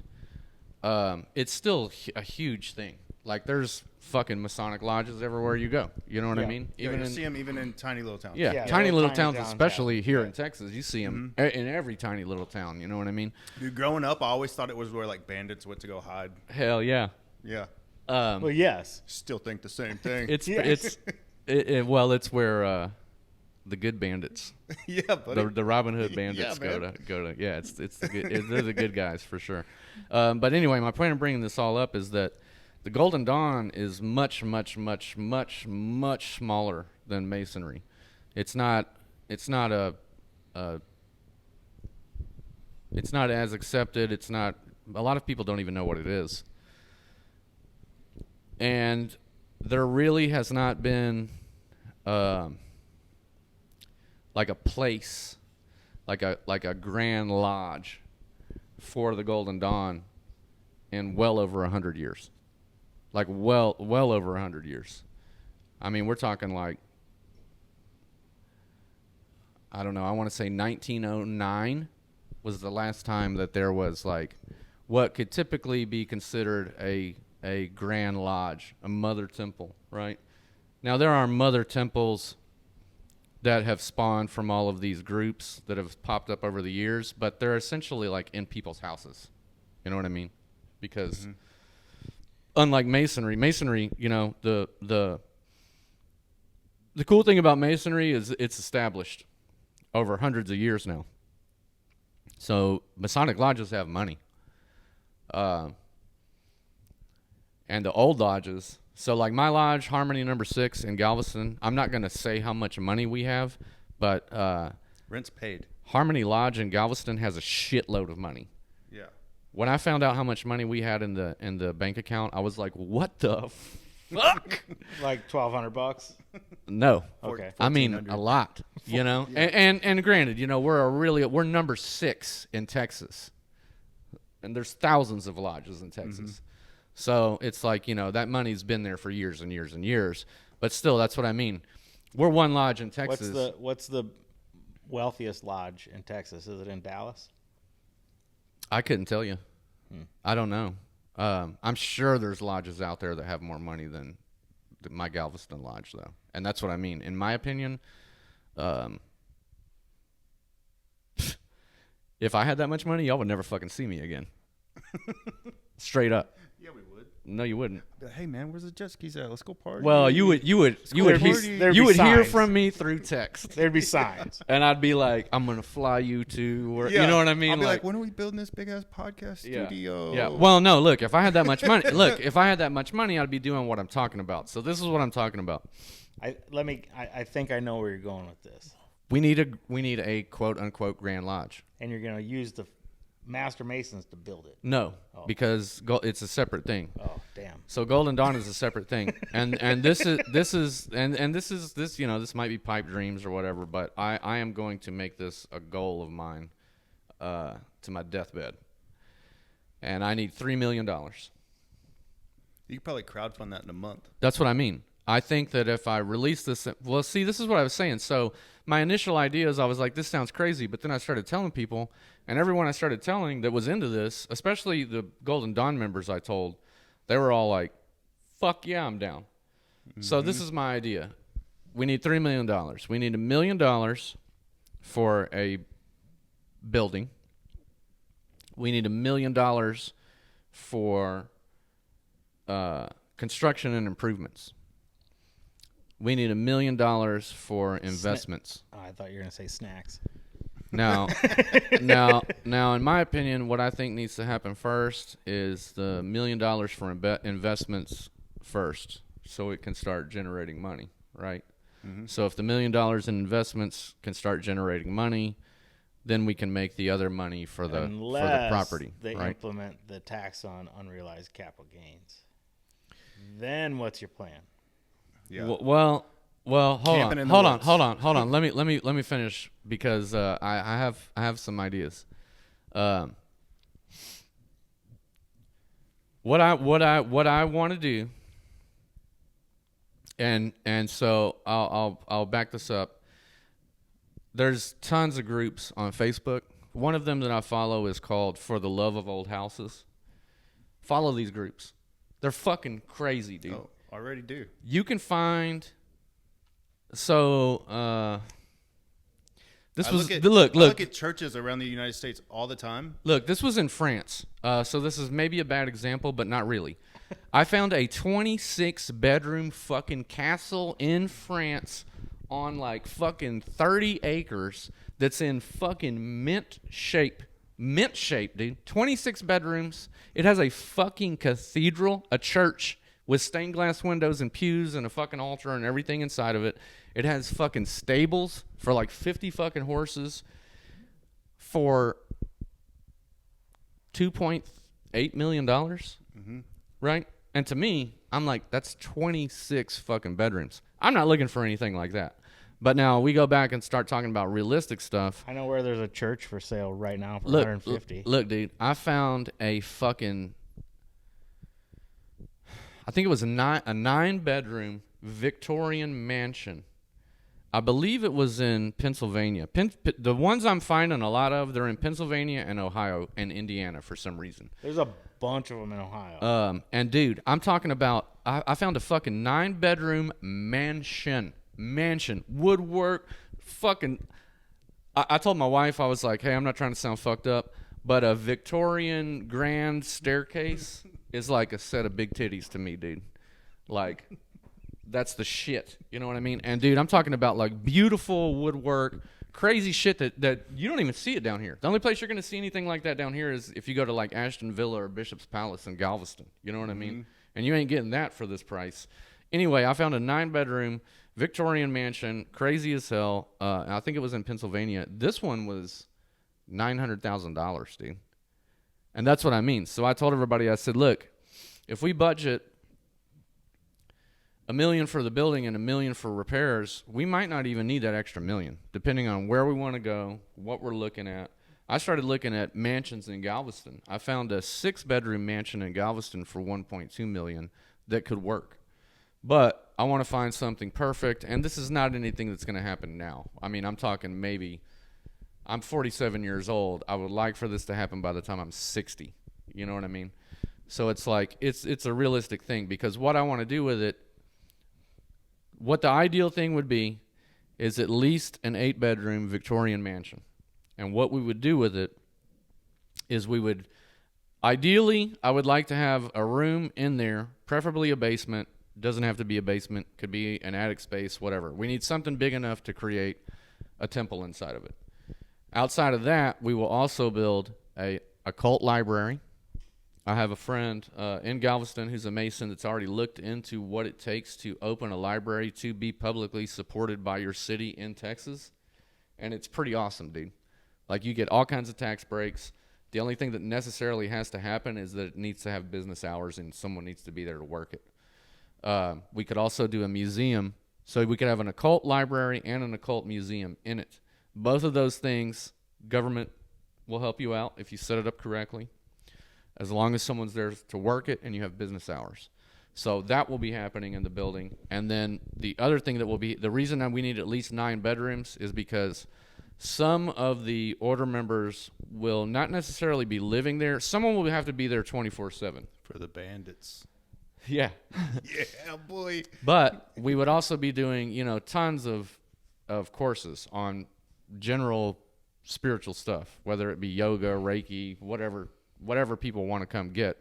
it's still a huge thing. Like there's fucking Masonic lodges everywhere you go. You know what I mean? You see them even in tiny little towns. Yeah, tiny little towns, towns, especially here in Texas. You see them in every tiny little town. You know what I mean? Dude, growing up, I always thought it was where like bandits went to go hide. Hell yeah. Yeah. Well, yes. Still think the same thing. It's Yes. it's where the good bandits, yeah, buddy. the Robin Hood bandits go to. Yeah, it's the good, they're the good guys for sure. But anyway, my point of bringing this all up is that the Golden Dawn is much smaller than Masonry. It's not as accepted. It's not. A lot of people don't even know what it is. And there really has not been like a place, like a Grand Lodge for the Golden Dawn in well over 100 years. Like well over 100 years. I mean, we're talking like I don't know, I want to say 1909 was the last time that there was like what could typically be considered a Grand Lodge, a mother temple, right? Now there are mother temples that have spawned from all of these groups that have popped up over the years, but they're essentially like in people's houses. You know what I mean? Because unlike Masonry, you know, the cool thing about Masonry is it's established over hundreds of years now. So Masonic lodges have money. And the old lodges, so like my lodge, Harmony number 6 in Galveston, I'm not going to say how much money we have, but Rent's paid. Harmony Lodge in Galveston has a shitload of money. Yeah. When I found out how much money we had in the bank account, I was like, what the fuck? Like $1,200. No. Okay. I mean, a lot, you know? And granted, you know, we're number 6 in Texas. And there's thousands of lodges in Texas. So it's like, you know, that money's been there for years and years and years. But still, that's what I mean. We're one lodge in Texas. What's the wealthiest lodge in Texas? Is it in Dallas? I couldn't tell you. I don't know. I'm sure there's lodges out there that have more money than my Galveston lodge, though. And that's what I mean. In my opinion, if I had that much money, y'all would never fucking see me again. Straight up. Yeah, we would. No, you wouldn't. But, hey, man, where's the jet skis at? Let's go party. Well, you would hear signs. from me through text, There'd be signs. and I'd be like, "I'm gonna fly you to," where, Yeah. you know what I mean? I'll be like, when are we building this big ass podcast studio? Yeah. Well, no. Look, if I had that much money, I'd be doing what I'm talking about. So this is what I'm talking about. I think I know where you're going with this. We need a quote unquote Grand Lodge. And you're gonna use the Master Masons to build it. No, because it's a separate thing. Oh, damn. So Golden Dawn is a separate thing, and this you know, this might be pipe dreams or whatever, but I am going to make this a goal of mine to my deathbed, and I need $3 million. You could probably crowdfund that in a month. That's what I mean. I think that if I release this, well, see, this is what I was saying. So my initial idea is I was like, this sounds crazy, but then I started telling people, and everyone I started telling that was into this, especially the Golden Dawn members I told, they were all like, fuck yeah, I'm down. So this is my idea. We need $3 million. We need $1 million for a building. We need $1 million for construction and improvements. We need $1 million for investments. Oh, I thought you were gonna say snacks. Now, in my opinion, what I think needs to happen first is the $1 million for investments first, so it can start generating money, right? So if the $1 million in investments can start generating money, then we can make the other money for the property. They right? implement the tax on unrealized capital gains. Then what's your plan? Yeah. Well, hold Camping on. in the Hold on. Let me finish because I have some ideas. What I want to do, and so I'll back this up. There's tons of groups on Facebook. One of them that I follow is called For the Love of Old Houses. Follow these groups. They're fucking crazy, dude. Oh, already do. You can find. So this was look at churches around the United States all the time. Look, this was in France. So this is maybe a bad example, but not really. I found a 26-bedroom fucking castle in France on like fucking 30 acres that's in fucking mint shape, dude. 26 bedrooms. It has a fucking cathedral, a church with stained glass windows and pews and a fucking altar and everything inside of it. It has fucking stables for like 50 fucking horses for $2.8 million. Right? And to me, I'm like, that's 26 fucking bedrooms. I'm not looking for anything like that. But now we go back and start talking about realistic stuff. I know where there's a church for sale right now for Look, $150. Look, dude, I found a fucking, I think it was a 9-bedroom Victorian mansion I believe it was in Pennsylvania. The ones I'm finding a lot of, they're in Pennsylvania and Ohio and Indiana for some reason. There's a bunch of them in Ohio. And dude, I'm talking about, I found a fucking 9-bedroom mansion, woodwork, fucking, I told my wife, I was like, hey, I'm not trying to sound fucked up, but a Victorian grand staircase is like a set of big titties to me, dude. Like, that's the shit. You know what I mean? And dude, I'm talking about like beautiful woodwork, crazy shit that you don't even see it down here. The only place you're going to see anything like that down here is if you go to like Ashton Villa or Bishop's Palace in Galveston. You know what I mean? And you ain't getting that for this price. Anyway, I found a 9-bedroom Victorian mansion, crazy as hell. I think it was in Pennsylvania. This one was $900,000, dude. And that's what I mean. So I told everybody, I said, look, if we budget $1 million for the building and $1 million for repairs, we might not even need that extra $1 million, depending on where we want to go, what we're looking at. I started looking at mansions in Galveston. I found a 6-bedroom mansion in Galveston for $1.2 million that could work. But I want to find something perfect, and this is not anything that's going to happen now. I mean, I'm talking maybe, I'm 47 years old. I would like for this to happen by the time I'm 60. You know what I mean? So it's like, it's a realistic thing, because what I want to do with it, what the ideal thing would be is at least an 8-bedroom Victorian mansion. And what we would do with it is we would, ideally, I would like to have a room in there, preferably a basement. Doesn't have to be a basement, could be an attic space, whatever. We need something big enough to create a temple inside of it. Outside of that, we will also build a cult library. I have a friend in Galveston who's a Mason that's already looked into what it takes to open a library to be publicly supported by your city in Texas. And it's pretty awesome, dude. Like, you get all kinds of tax breaks. The only thing that necessarily has to happen is that it needs to have business hours and someone needs to be there to work it. We could also do a museum. So we could have an occult library and an occult museum in it. Both of those things, government will help you out if you set it up correctly, as long as someone's there to work it and you have business hours. So that will be happening in the building. And then the other thing that will be, the reason that we need at least 9 bedrooms is because some of the order members will not necessarily be living there. Someone will have to be there 24/7. For the bandits. Yeah. Yeah, boy. But we would also be doing, tons of courses on general spiritual stuff, whether it be yoga, Reiki, whatever people want to come get.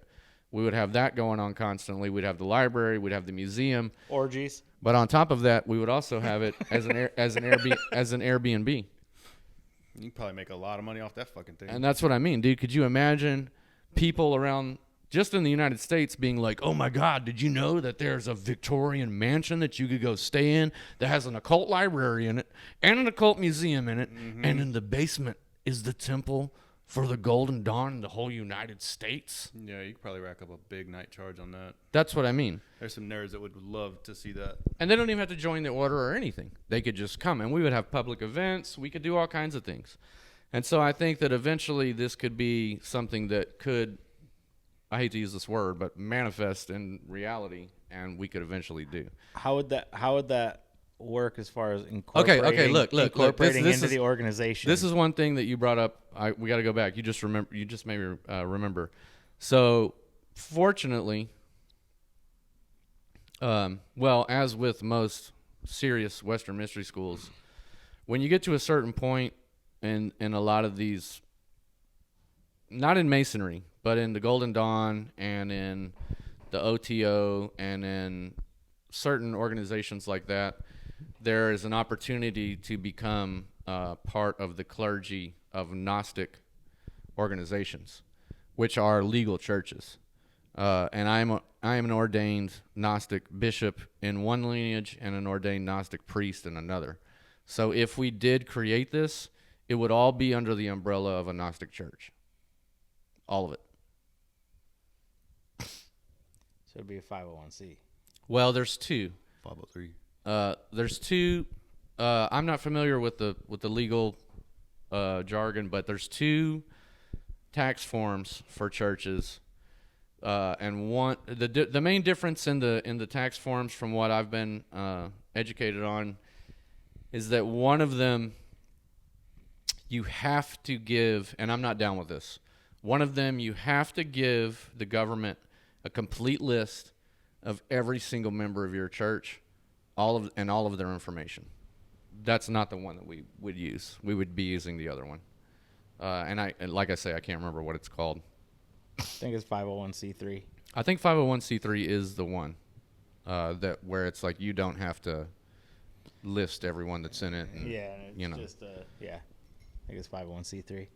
We would have that going on constantly. We'd have the library, we'd have the museum, Orgies. but on top of that, we would also have it as an Airbnb. You can probably make a lot of money off that fucking thing. And that's what I mean, dude. Could you imagine people around just in the United States being like, "Oh my God, did you know that there's a Victorian mansion that you could go stay in that has an occult library in it and an occult museum in it, and in the basement is the temple for the Golden Dawn in the whole United States?" Yeah, you could probably rack up a big night charge on that. That's what I mean. There's some nerds that would love to see that. And they don't even have to join the order or anything. They could just come, and we would have public events. We could do all kinds of things. And so I think that eventually this could be something that could, I hate to use this word, but manifest in reality, and we could eventually do. How would that work as far as incorporating, Okay, look. incorporating This into is- the organization? This is one thing that you brought up. We got to go back. You just made me remember. So, fortunately, well, as with most serious Western mystery schools, when you get to a certain point in a lot of these, not in Masonry, but in the Golden Dawn and in the OTO and in certain organizations like that, there is an opportunity to become part of the clergy of Gnostic organizations, which are legal churches. And I am an ordained Gnostic bishop in one lineage and an ordained Gnostic priest in another. So if we did create this, it would all be under the umbrella of a Gnostic church. All of it. So it'd be a 501c. Well, there's two. 503. There's two. I'm not familiar with the legal jargon, but there's two tax forms for churches, and one the main difference in the tax forms from what I've been educated on is that one of them you have to give, and I'm not down with this. One of them you have to give the government a complete list of every single member of your church, all of their information. That's not the one that we would use. We would be using the other one. And like I say, I can't remember what it's called. I think it's 501c3. I think 501c3 is the one that where it's like you don't have to list everyone that's in it. And, Yeah, and it's you know. just yeah. I think it's 501c3.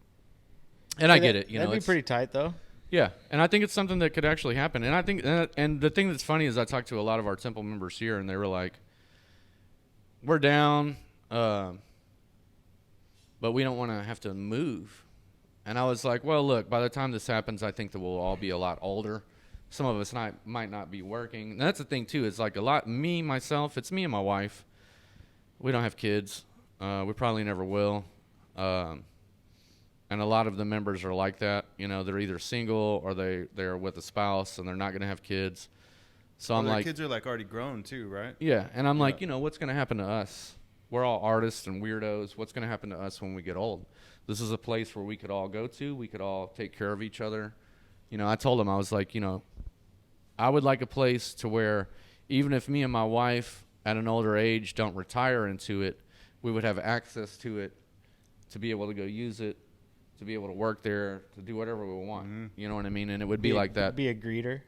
And I get it. You know, that'd be pretty tight though. Yeah, and I think it's something that could actually happen. And I think, and the thing that's funny is I talked to a lot of our temple members here, and they were like, "We're down, but we don't want to have to move." And I was like, "Well, look, by the time this happens, I think that we'll all be a lot older. Some of us might not be working." And that's the thing too. It's like myself. It's me and my wife. We don't have kids. We probably never will. And a lot of the members are like that. You know, they're either single or they're with a spouse and they're not going to have kids. So I'm their like, kids are like already grown too, right? yeah. And I'm like, you know, what's going to happen to us? We're all artists and weirdos. What's going to happen to us when we get old? This is a place where we could all go to. We could all take care of each other. You know, I told them, I was like, you know, I would like a place to where even if me and my wife at an older age don't retire into it, we would have access to it to be able to go use it, to be able to work there, to do whatever we want. Mm-hmm. You know what I mean? And it would be like that. Be a greeter.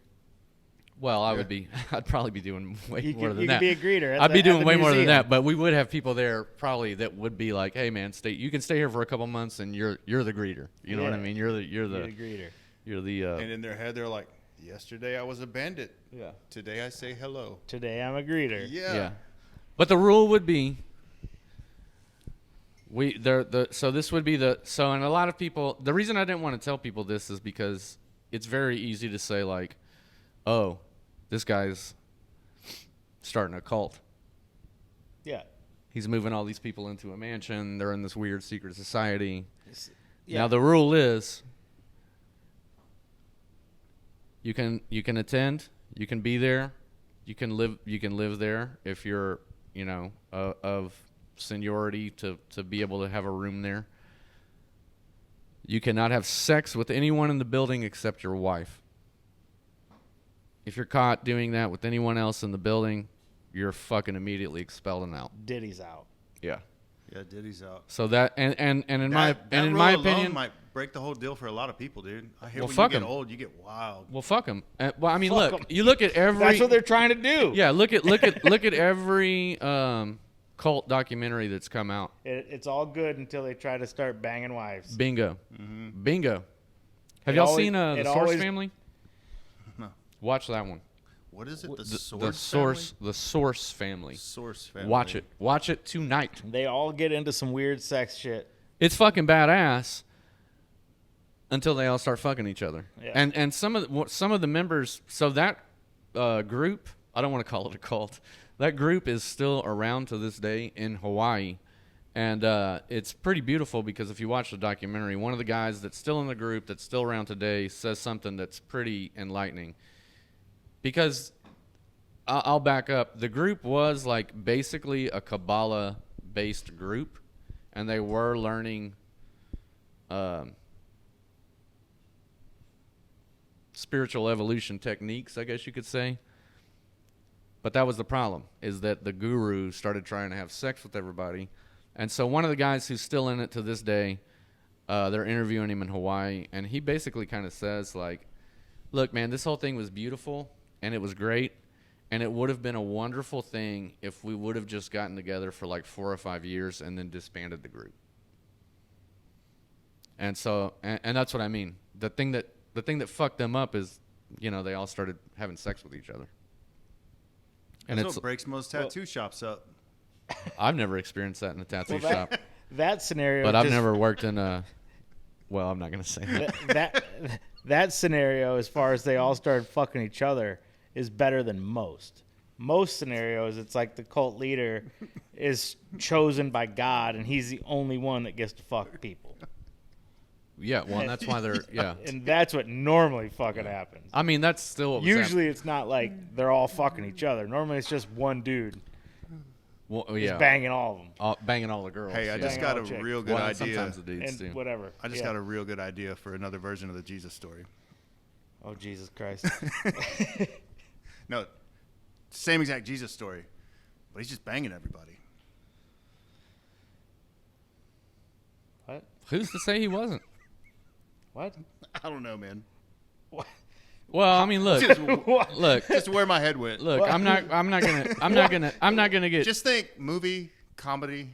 Well, I'd probably be doing way more than that. You could be a greeter. I'd be doing way more than that, but we would have people there probably that would be like, "Hey, man, you can stay here for a couple months, and you're the greeter." You know what I mean? You're the greeter. You're the. And in their head, they're like, "Yesterday I was a bandit. Yeah. Today I say hello. Today I'm a greeter." Yeah. But the rule would be. So this would be and a lot of people, the reason I didn't want to tell people this is because it's very easy to say like, oh, this guy's starting a cult. Yeah. He's moving all these people into a mansion. They're in this weird secret society. Yeah. Now the rule is you can attend, you can be there, you can live there if you're, you know, of seniority to be able to have a room there. You cannot have sex with anyone in the building except your wife. If you're caught doing that with anyone else in the building, you're fucking immediately expelled and out. Diddy's out. Yeah. Yeah, Diddy's out. So that and in my rule opinion, alone might break the whole deal for a lot of people, dude. I hear Well, when fuck you get 'em. old, you get wild. well, fuck them. Well, I mean, Fuck look, 'em. you look at every. That's what they're trying to do. Yeah, look at every cult documentary that's come out. It's all good until they try to start banging wives. Bingo. Mm-hmm. Bingo. Have It y'all always- seen the it Source always- Family? No. Watch that one. What is it? The The Source Family? family? Source family. Watch it. Watch it tonight. They all get into some weird sex shit. It's fucking badass until they all start fucking each other. Yeah. And some of the members, so that group, I don't want to call it a cult. That group is still around to this day in Hawaii. And it's pretty beautiful because if you watch the documentary, one of the guys that's still in the group, that's still around today, says something that's pretty enlightening. Because I'll back up. The group was like basically a Kabbalah-based group, and they were learning spiritual evolution techniques, I guess you could say. But that was the problem, is that the guru started trying to have sex with everybody. And so one of the guys who's still in it to this day, they're interviewing him in Hawaii, and he basically kind of says, like, look, man, this whole thing was beautiful, and it was great, and it would have been a wonderful thing if we would have just gotten together for like 4 or 5 years and then disbanded the group. And so, and that's what I mean. The thing that fucked them up is, you know, they all started having sex with each other. And That's what breaks most tattoo shops up. I've never experienced that in a tattoo Well, shop, That scenario. but I've just- never worked in a. Well, I'm not gonna say that. that scenario, as far as they all started fucking each other, is better than most. Most scenarios, it's like the cult leader is chosen by God, and he's the only one that gets to fuck people. Yeah, well, and that's why they're And that's what normally fucking happens. I mean, that's still what was Usually, it's not like they're all fucking each other. Normally, it's just one dude. Well, He's yeah. banging all of them. Banging all the girls. Hey, I yeah. just Banging got all a the chicks. real good Well, and idea. sometimes the dudes And too. whatever. I just Yeah. got a real good idea for another version of the Jesus story. Oh, Jesus Christ. No, same exact Jesus story, but he's just banging everybody. What? Who's to say he wasn't? What? I don't know, man. What? Well, I mean, look, What? look, Just where my head went. look. I'm not gonna get. Just think movie, comedy,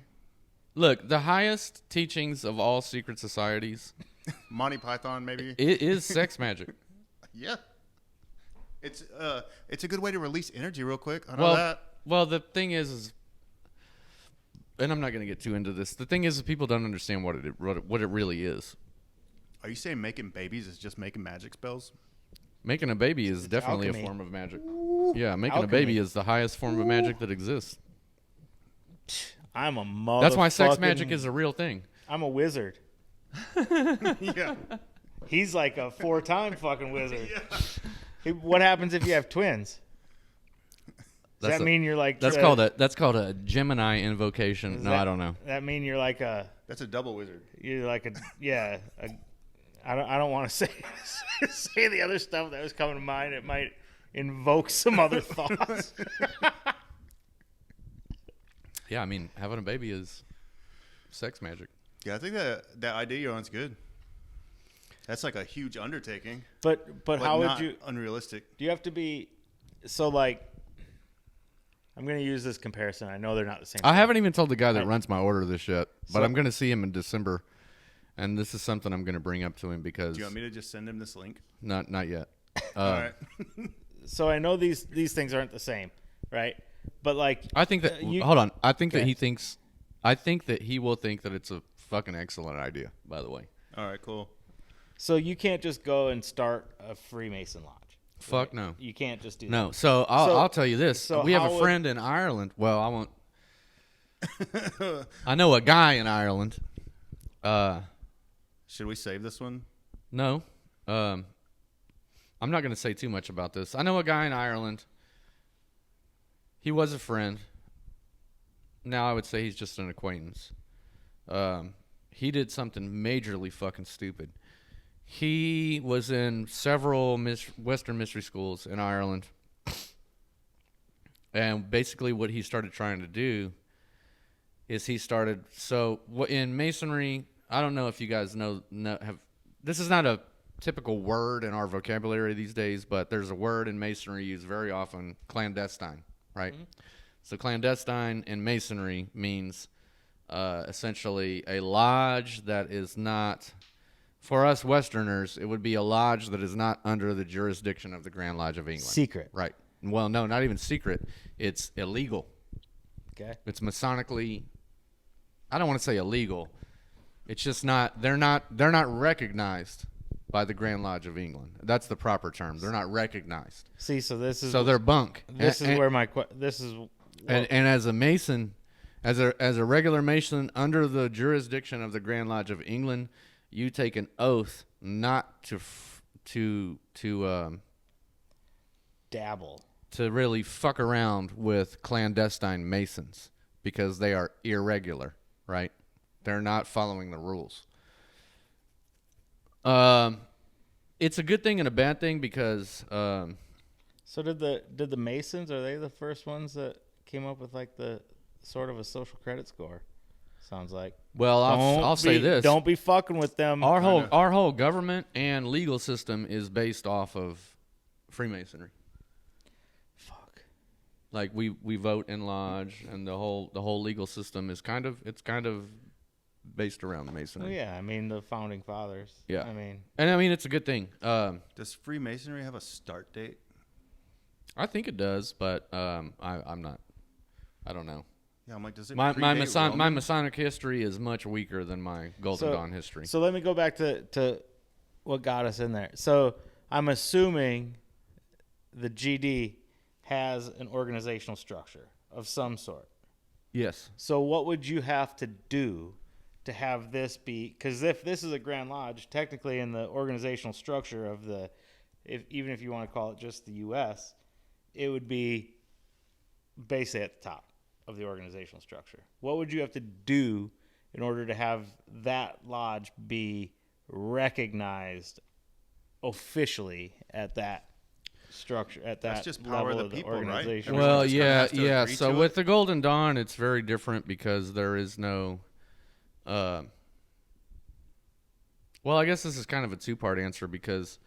Look, the highest teachings of all secret societies Monty Python, maybe. it is sex magic. Yeah. It's a good way to release energy real quick. I know that. Well, the thing is, and I'm not going to get too into this. The thing is, people don't understand what it really is. Are you saying making babies is just making magic spells? Making a baby is definitely alchemy. a form of magic. Yeah, making a Alchemy. baby is the highest form of magic that exists. I'm a motherfucking... That's why sex magic is a real thing. I'm a wizard. Yeah. He's like a 4-time fucking wizard. What happens if you have twins? Does that mean you're like... That's called a Gemini invocation. No, I don't know. That mean you're like a... That's a double wizard. You're like a... Yeah. I don't want to say say the other stuff that was coming to mind. It might invoke some other thoughts. Yeah, I mean, having a baby is sex magic. Yeah, I think that idea you're on is good. That's like a huge undertaking. But how would not you... unrealistic. Do you have to be... So, like... I'm going to use this comparison. I know they're not the same I thing. haven't even told the guy that I- runs my order this yet, but So- I'm going to see him in December, and this is something I'm going to bring up to him because Do you want me to just send him this link? not yet. All right. So I know these things aren't the same, right? But like... I think that you- hold on. I think that Okay. he thinks. I think that he will think that it's a fucking excellent idea. By the way, All right, cool. So you can't just go and start a Freemason lodge. fuck no, You can't just do no. that. So I'll tell you this. so We have how a would- friend in Ireland. Well, I won't. I know a guy in Ireland. Should we save this one? No. I'm not going to say too much about this. I know a guy in Ireland. He was a friend. Now I would say he's just an acquaintance. He did something majorly fucking stupid. He was in several Western mystery schools in Ireland. And basically what he started trying to do is in Masonry, I don't know if you guys know this is not a typical word in our vocabulary these days, but there's a word in Masonry used very often, clandestine, right? Mm-hmm. So clandestine in Masonry means essentially a lodge that is not, for us Westerners, it would be a lodge that is not under the jurisdiction of the Grand Lodge of England. Secret. Right. Well, no, not even secret. It's illegal. Okay. It's Masonically, I don't want to say illegal. It's just not, they're not recognized by the Grand Lodge of England. That's the proper term. They're not recognized. See, so this is... So they're bunk. This is And- where my... This is... and as a Mason, as a regular Mason under the jurisdiction of the Grand Lodge of England, you take an oath not to dabble. to really fuck around with clandestine Masons because they are irregular, right? They're not following the rules. It's a good thing and a bad thing because So did the Masons, are they the first ones that came up with like the sort of a social credit score? Sounds like. well, I'll say this. Don't be fucking with them. Our whole government and legal system is based off of Freemasonry. Fuck. Like we vote in lodge, and the whole legal system is kind of based around Masonry. Well, yeah, I mean the founding fathers. Yeah. I mean, And I mean it's a good thing. Does Freemasonry have a start date? I think it does, but I'm not. I don't know. Yeah, I'm like, does it My predate Roman? Masonic history is much weaker than my Golden Dawn history. So let me go back to what got us in there. So I'm assuming the GD has an organizational structure of some sort. Yes. So what would you have to do to have this be? Because if this is a Grand Lodge, technically in the organizational structure of even if you want to call it just the U.S., it would be basically at the top. of the organizational structure? What would you have to do in order to have that lodge be recognized officially at that structure, at that That's just power level of the people, right? organization? Everyone Well, just kinda yeah, has to yeah. agree So to with it. the Golden Dawn, it's very different because there is no. Well, I guess this is kind of a two-part answer because,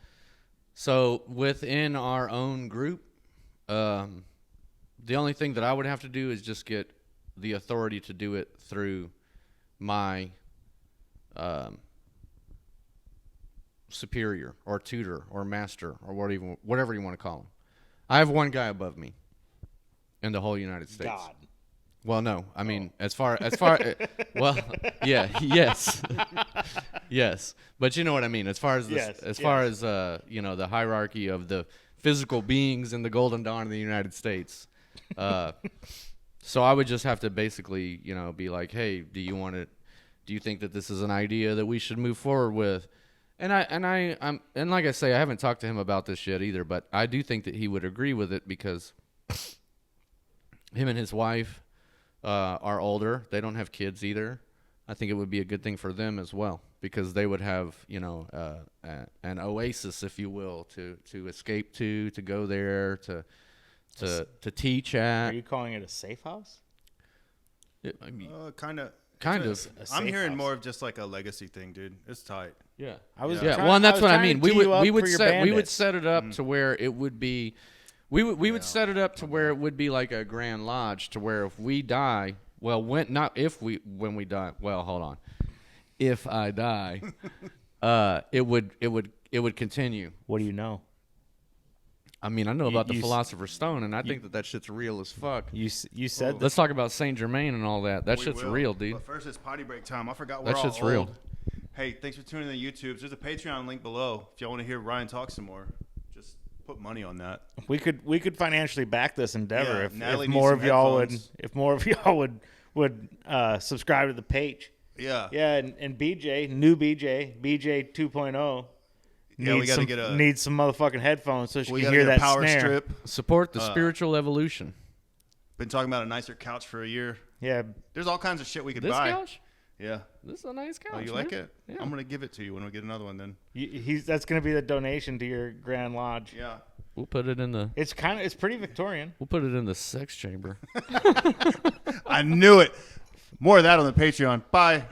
so within our own group, the only thing that I would have to do is just get the authority to do it through my superior or tutor or master or whatever you want to call him. I have one guy above me in the whole United States. God. Well, no, I mean as far well, yeah, yes, yes, but you know what I mean. As far as far as the hierarchy of the physical beings in the Golden Dawn of the United States. So I would just have to basically, be like, hey, do you think that this is an idea that we should move forward with? And like I say, I haven't talked to him about this yet either, but I do think that he would agree with it because him and his wife are older. They don't have kids either. I think it would be a good thing for them as well because they would have, an oasis, if you will, to escape to go there, to teach at. Are you calling it a safe house? Kind of. safe I'm hearing house. more of just like a legacy thing, dude. It's tight. Yeah, I was yeah. trying- Well, and I that's was what I trying mean. to We tee would you up we would for your set we would bandits. set it up to where it would be. We would set it up to where it would be like a Grand Lodge, to where if we die, well, when we die. Well, hold on. If I die, it would continue. What do you know? I mean, I know about the you- Philosopher's Stone, and I think that shit's real as fuck. You said that. Let's talk about Saint Germain and all that. That We shit's will. real, dude. But first, it's potty break time. I forgot we're That all shit's old. real. Hey, thanks for tuning in to YouTube. There's a Patreon link below. If y'all want to hear Ryan talk some more, just put money on that. We could financially back this endeavor Yeah, if Natalie more needs of some y'all would subscribe to the page. Yeah. Yeah, and BJ 2.0. Yeah, we gotta needs some motherfucking headphones so she We can gotta hear get a that power snare. strip. Support the spiritual evolution. Been talking about a nicer couch for a year. Yeah, There's all kinds of shit we could This buy. couch? Yeah. This is a nice couch. Oh, you man. like it? Yeah. I'm gonna give it to you when we get another one. Then. that's gonna be the donation to your Grand Lodge. Yeah. We'll put it in the. It's pretty Victorian. We'll put it in the sex chamber. I knew it. More of that on the Patreon. Bye.